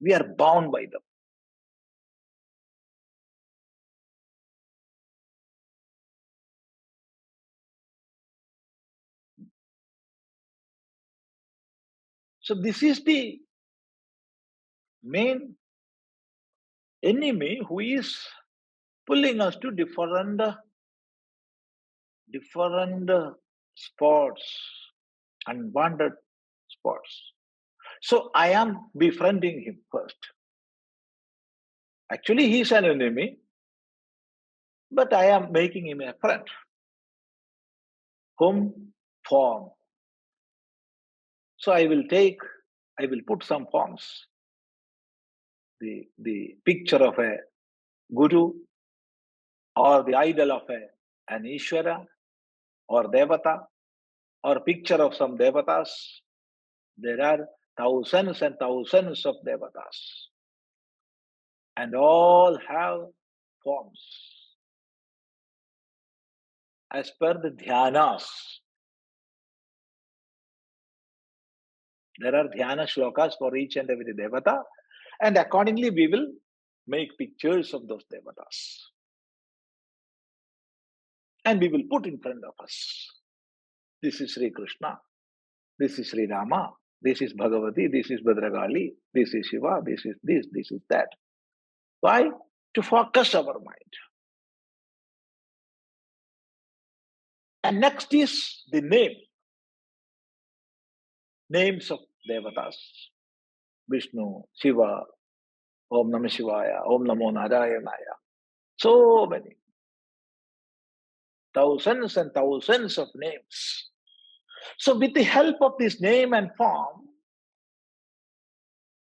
Speaker 3: We are bound by them. So this is the main enemy who is pulling us to different spots, unwanted spots. So I am befriending him first. Actually, he is an enemy, but I am making him a friend. Whom? Form. So I will put some forms. The picture of a guru, or the idol of an Ishvara, or Devata, or picture of some Devatas. There are thousands and thousands of Devatas. And all have forms. As per the dhyanas. There are dhyana shlokas for each and every Devata. And accordingly, we will make pictures of those devatas. And we will put in front of us. This is Sri Krishna. This is Sri Rama. This is Bhagavati. This is Bhadragali. This is Shiva. This is this. This is that. Why? To focus our mind. And next is the name. Names of devatas. Vishnu, Shiva, Om Namah Shivaya, Om Namo Narayanaya. So many. Thousands and thousands of names. So with the help of this name and form,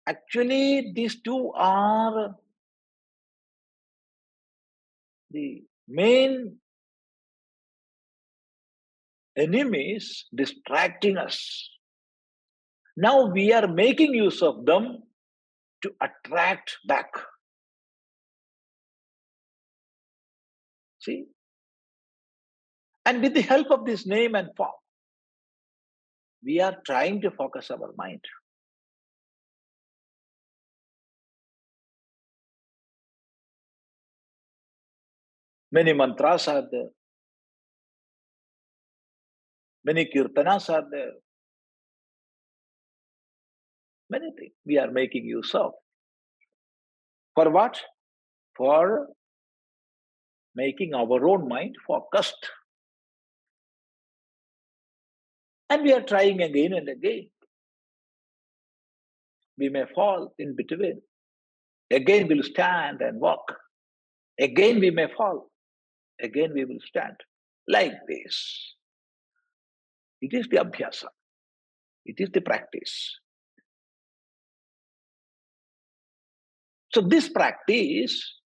Speaker 3: actually these two are the main enemies distracting us. Now we are making use of them to attract back. See? And with the help of this name and form, we are trying to focus our mind. Many mantras are there. Many kirtanas are there. Many things we are making use of. For what? For making our own mind focused. And we are trying again and again. We may fall in between. Again we'll stand and walk. Again we may fall. Again we will stand. Like this. It is the abhyasa. It is the practice. So this practice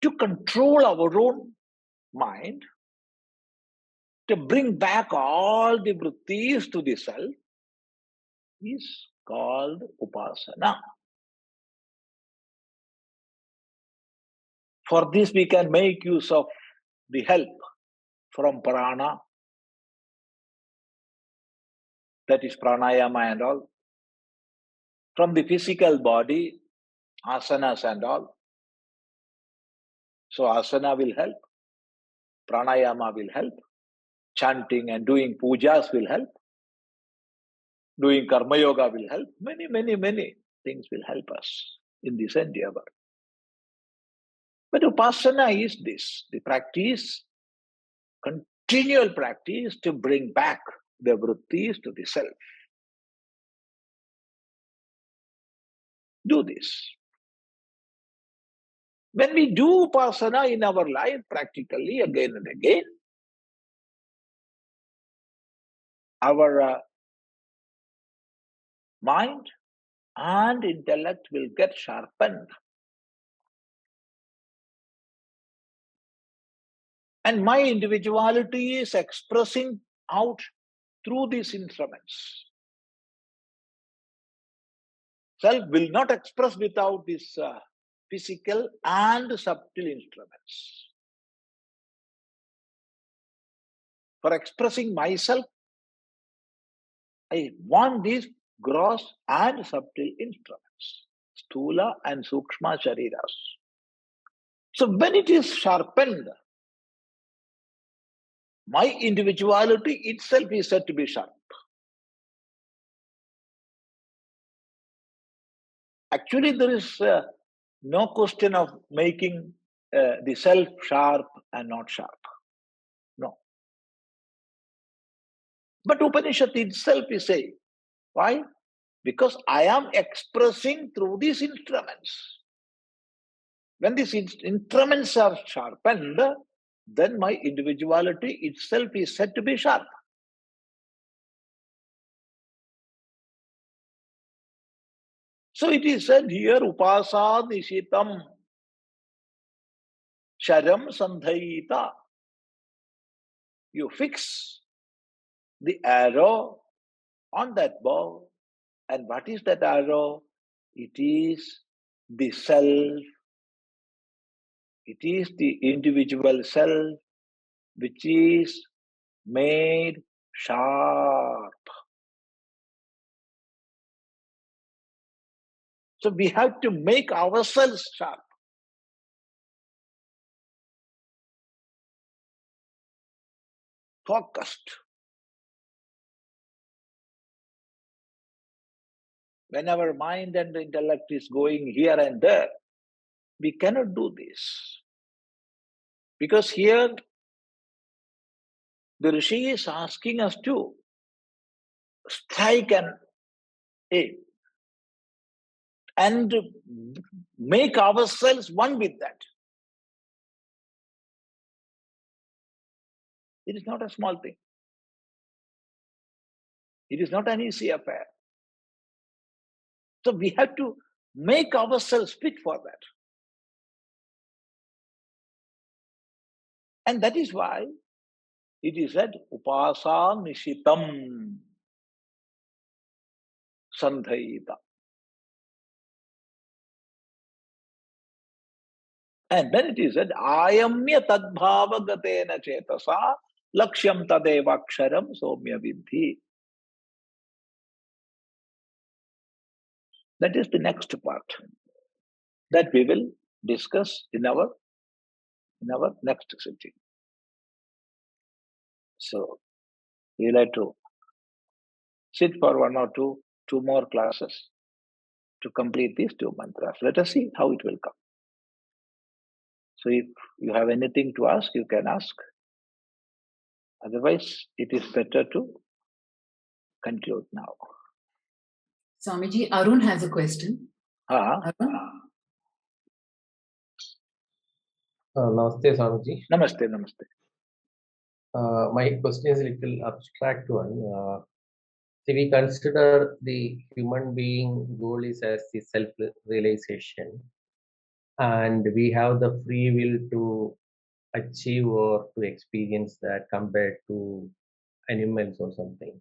Speaker 3: to control our own mind, to bring back all the vrittis to the self, is called upasana. For this we can make use of the help from prana, that is pranayama and all, from the physical body, asanas and all. So asana will help, pranayama will help, chanting and doing pujas will help, doing karma yoga will help, many things will help us in this endeavor. But upasana is this, the practice, continual practice to bring back the vrittis to the self. Do this. When we do upasana in our life practically again and again, our mind and intellect will get sharpened. And my individuality is expressing out through these instruments. Self will not express without these physical and subtle instruments. For expressing myself, I want these gross and subtle instruments, sthula and sukshma shariras. So when it is sharpened, my individuality itself is said to be sharp. Actually, there is no question of making the self sharp and not sharp. No. But Upanishad itself is saying, why? Because I am expressing through these instruments. When these instruments are sharpened, then my individuality itself is said to be sharp. So it is said here, hyupāsāniśitaṃ, śaraṃ saṃdhayīta. You fix the arrow on that bow. And what is that arrow? It is the self. It is the individual self which is made sharp. So we have to make ourselves sharp. Focused. When our mind and intellect is going here and there, we cannot do this. Because here, the Rishi is asking us to strike an aim and make ourselves one with that. It is not a small thing. It is not an easy affair. So we have to make ourselves fit for that. And that is why it is said, hyupāsāniśitaṃ saṃdhayīta. And then it is said, āyamya tadbhāvagatena cetasā lakṣyaṃ tadevākṣaraṃ somya viddhi. That is the next part that we will discuss in our next sitting. So we'll have to sit for one or two more classes to complete these 2 mantras. Let us see how it will come. So if you have anything to ask, you can ask. Otherwise, it is better to conclude now.
Speaker 4: Swamiji, Arun has a question. Arun?
Speaker 5: Namaste, Swamiji.
Speaker 3: Namaste, namaste.
Speaker 5: My question is a little abstract one. See, we consider the human being goal is as the self-realization, and we have the free will to achieve or to experience that compared to animals or something.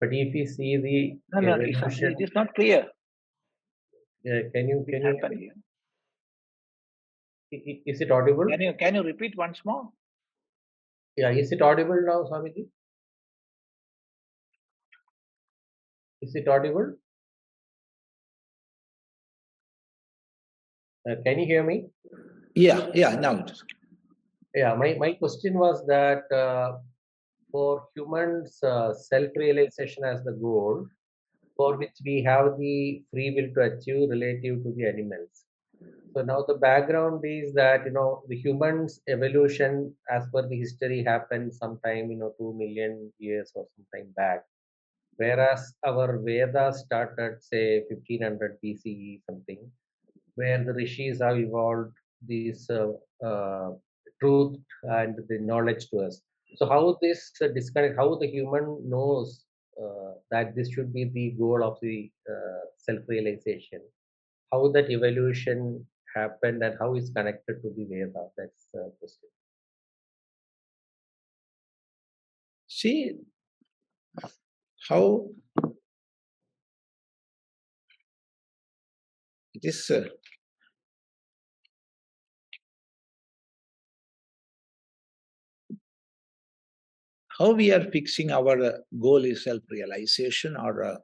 Speaker 5: But if we see the
Speaker 3: It is not clear.
Speaker 5: Can you
Speaker 3: here?
Speaker 5: Is it audible?
Speaker 3: Can you repeat once more?
Speaker 5: Yeah, is it audible now, Swamiji? Is it audible? Can you hear me?
Speaker 3: Yeah, now it is.
Speaker 5: Yeah, my question was that for humans, self-realization as the goal, for which we have the free will to achieve relative to the animals. So now the background is that, the humans' evolution as per the history happened sometime, 2 million years or sometime back. Whereas our Vedas started, say, 1500 BCE something, where the rishis have evolved this truth and the knowledge to us. So how this disconnect, how the human knows that this should be the goal of the self-realization, how that evolution happened and how it's connected to the Veda, that's the question.
Speaker 3: See how it is how we are fixing our goal is self-realization or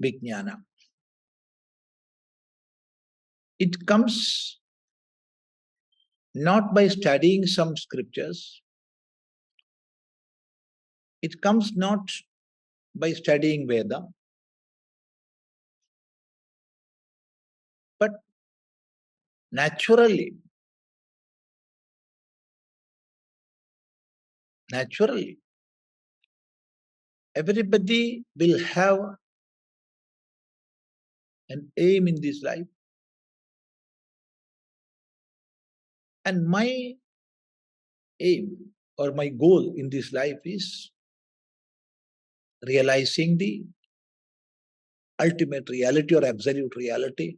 Speaker 3: vijnana. It comes not by studying some scriptures. It comes not by studying Veda, but naturally. Naturally, everybody will have an aim in this life. And my aim or my goal in this life is realizing the ultimate reality or absolute reality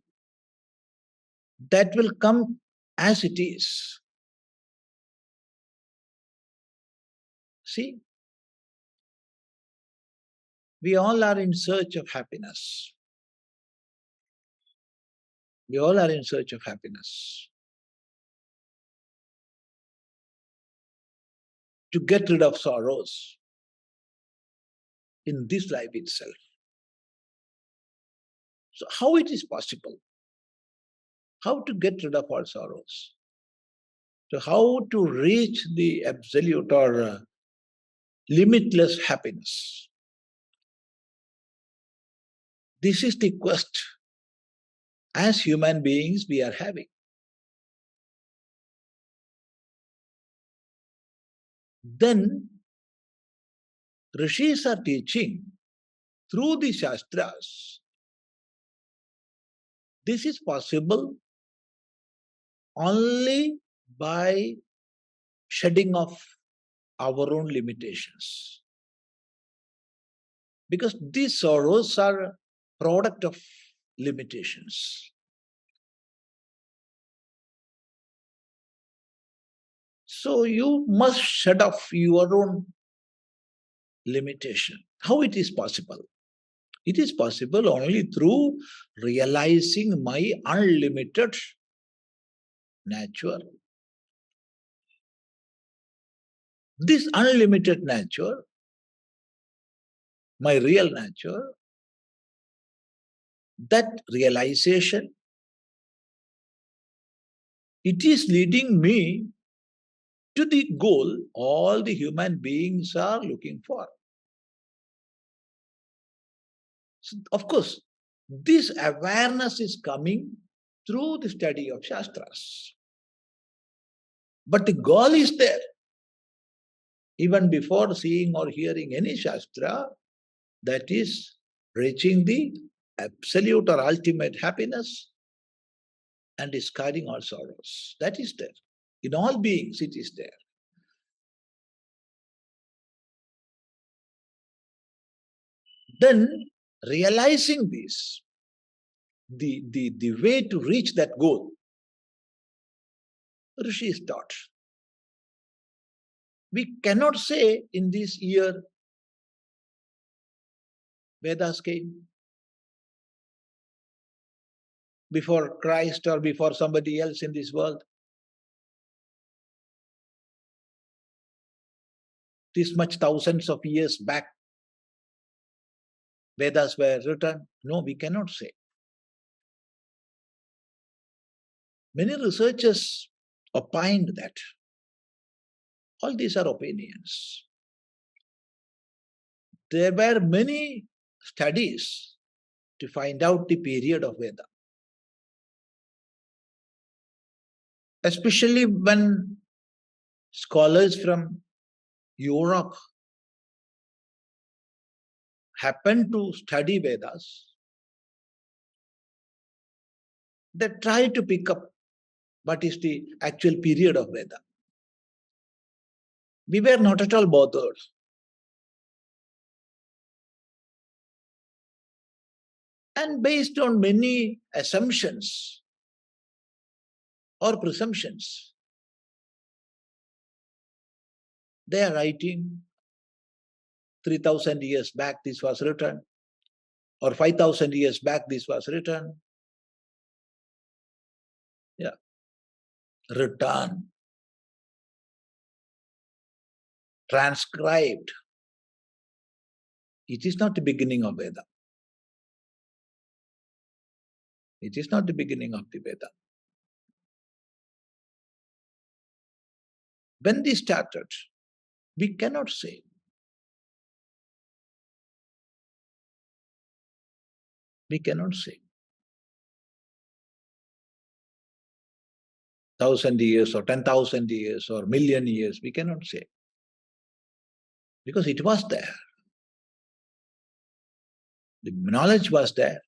Speaker 3: that will come as it is. See, we all are in search of happiness. We all are in search of happiness. To get rid of sorrows in this life itself. So how it is possible? How to get rid of all sorrows? So how to reach the absolute or limitless happiness? This is the quest as human beings we are having. Then Rishis are teaching through the Shastras. This is possible only by shedding off our own limitations. Because these sorrows are a product of limitations. So you must shed off your own limitation. How it is possible? It is possible only through realizing my unlimited nature. This unlimited nature, my real nature, that realization, it is leading me to the goal all the human beings are looking for. So, of course, this awareness is coming through the study of Shastras. But the goal is there. Even before seeing or hearing any Shastra, that is reaching the absolute or ultimate happiness and discarding all sorrows. That is there. In all beings, it is there. Then, realizing this, the way to reach that goal, Rishis taught. We cannot say in this year, Vedas came before Christ or before somebody else in this world. This much thousands of years back, Vedas were written. No, we cannot say. Many researchers opined that. All these are opinions. There were many studies to find out the period of Veda. Especially when scholars from Europe happened to study Vedas, they tried to pick up what is the actual period of Veda. We were not at all bothered. And based on many assumptions or presumptions, they are writing 3,000 years back this was written, or 5,000 years back this was written. Yeah. Written, transcribed. It is not the beginning of Veda. It is not the beginning of the Veda. When they started, we cannot say. We cannot say. 1,000 years or 10,000 years or million years, we cannot say. Because it was there. The knowledge was there.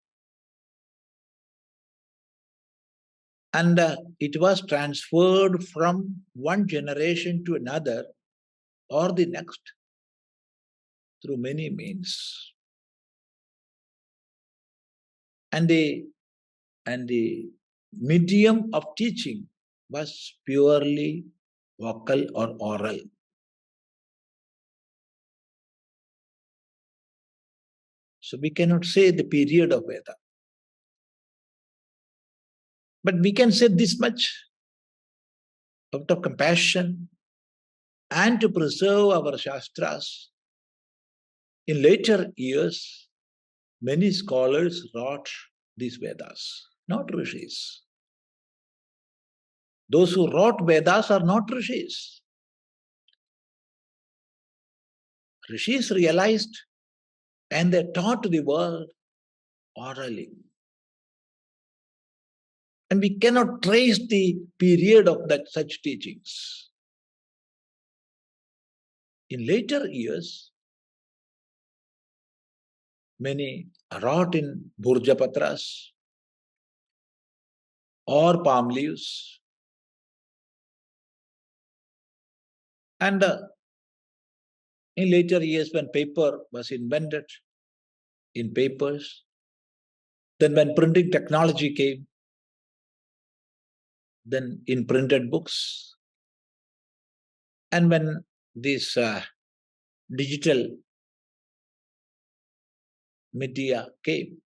Speaker 3: And it was transferred from one generation to another or the next through many means. And the medium of teaching was purely vocal or oral. So we cannot say the period of Veda. But we can say this much: out of compassion and to preserve our Shastras, in later years, many scholars wrote these Vedas, not rishis. Those who wrote Vedas are not rishis. Rishis realized and they taught the world orally. And we cannot trace the period of such teachings. In later years, many wrote in Bhurjapatras or palm leaves. And in later years, when paper was invented in papers, then when printing technology came, then in printed books, and when this digital media came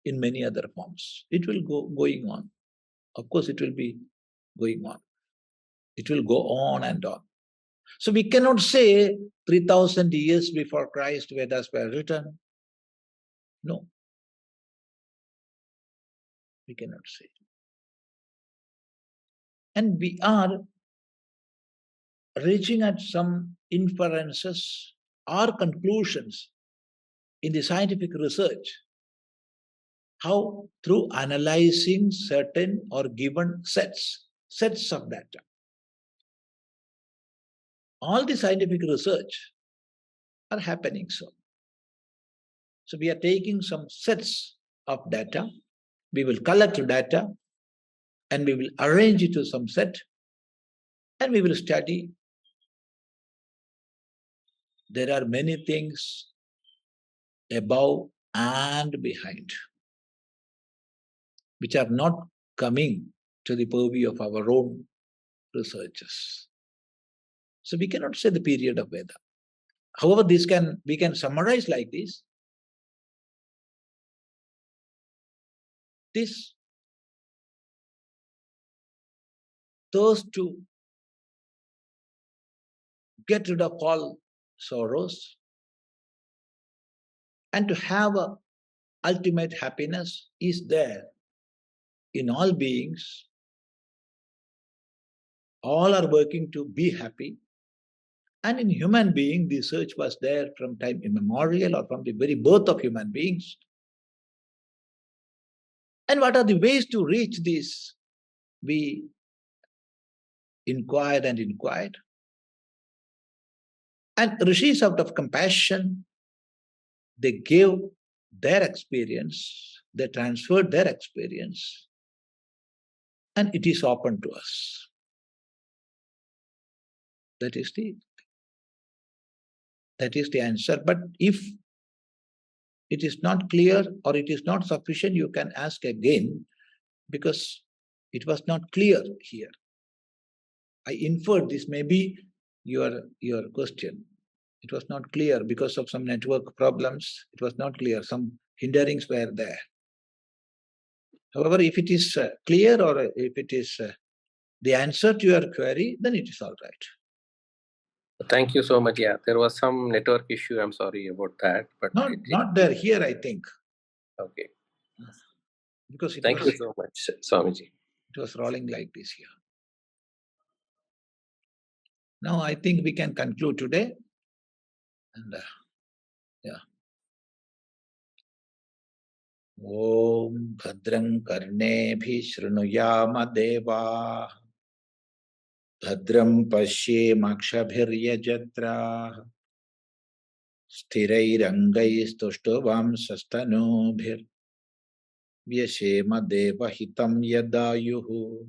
Speaker 3: in many other forms, it will go going on. Of course, it will be going on. It will go on and on. So we cannot say 3,000 years before Christ Vedas were written. No. We cannot say. And we are reaching at some inferences or conclusions in the scientific research. How? Through analyzing certain or given sets of data. All the scientific research are happening so. So we are taking some sets of data, we will collect data, and we will arrange it to some set, and we will study. There are many things above and behind, which are not coming to the purview of our own researches. So we cannot say the period of Veda. However, we can summarize like this. This thirst to get rid of all sorrows and to have a ultimate happiness is there in all beings. All are working to be happy. And in human being, the search was there from time immemorial or from the very birth of human beings. And what are the ways to reach this? We inquired and inquired. And rishis, out of compassion, they gave their experience, they transferred their experience, and it is open to us. That is the answer. But if it is not clear or it is not sufficient, you can ask again, because it was not clear here. I inferred this may be your question. It was not clear because of some network problems. It was not clear. Some hinderings were there. However, if it is clear or if it is the answer to your query, then it is all right.
Speaker 5: Thank you so much. Yeah, there was some network issue. I'm sorry about that. But
Speaker 3: not there here, I think.
Speaker 5: Okay.
Speaker 3: Because
Speaker 5: Thank you so much, Swamiji.
Speaker 3: It was rolling like this here. Now I think we can conclude today. And yeah. Om Bhadram Karnebhi Shrunuyama Deva Bhadram Pashyemakshabhiryajatra Sthirairangai Sastanubhir Vyashema Devahitam Yadayuhu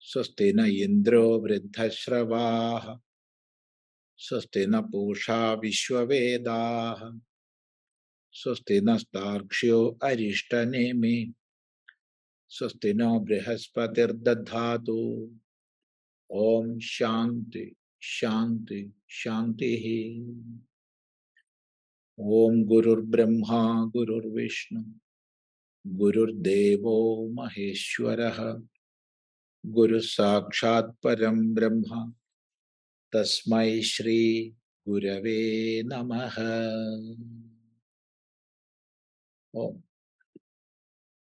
Speaker 3: Swastina Indro Vriddhashravah Swastina Pusha Vishwavedah Swastina Starkshyo Arishtanemi Swastina Brihaspati Dadhatu Om Shanti Shanti Shanti Om Gurur Brahma Gurur Vishnu Gurur Devo Maheshwaraha Guru Sakshat Param Brahma Tasmai Shri Gurave Namaha Om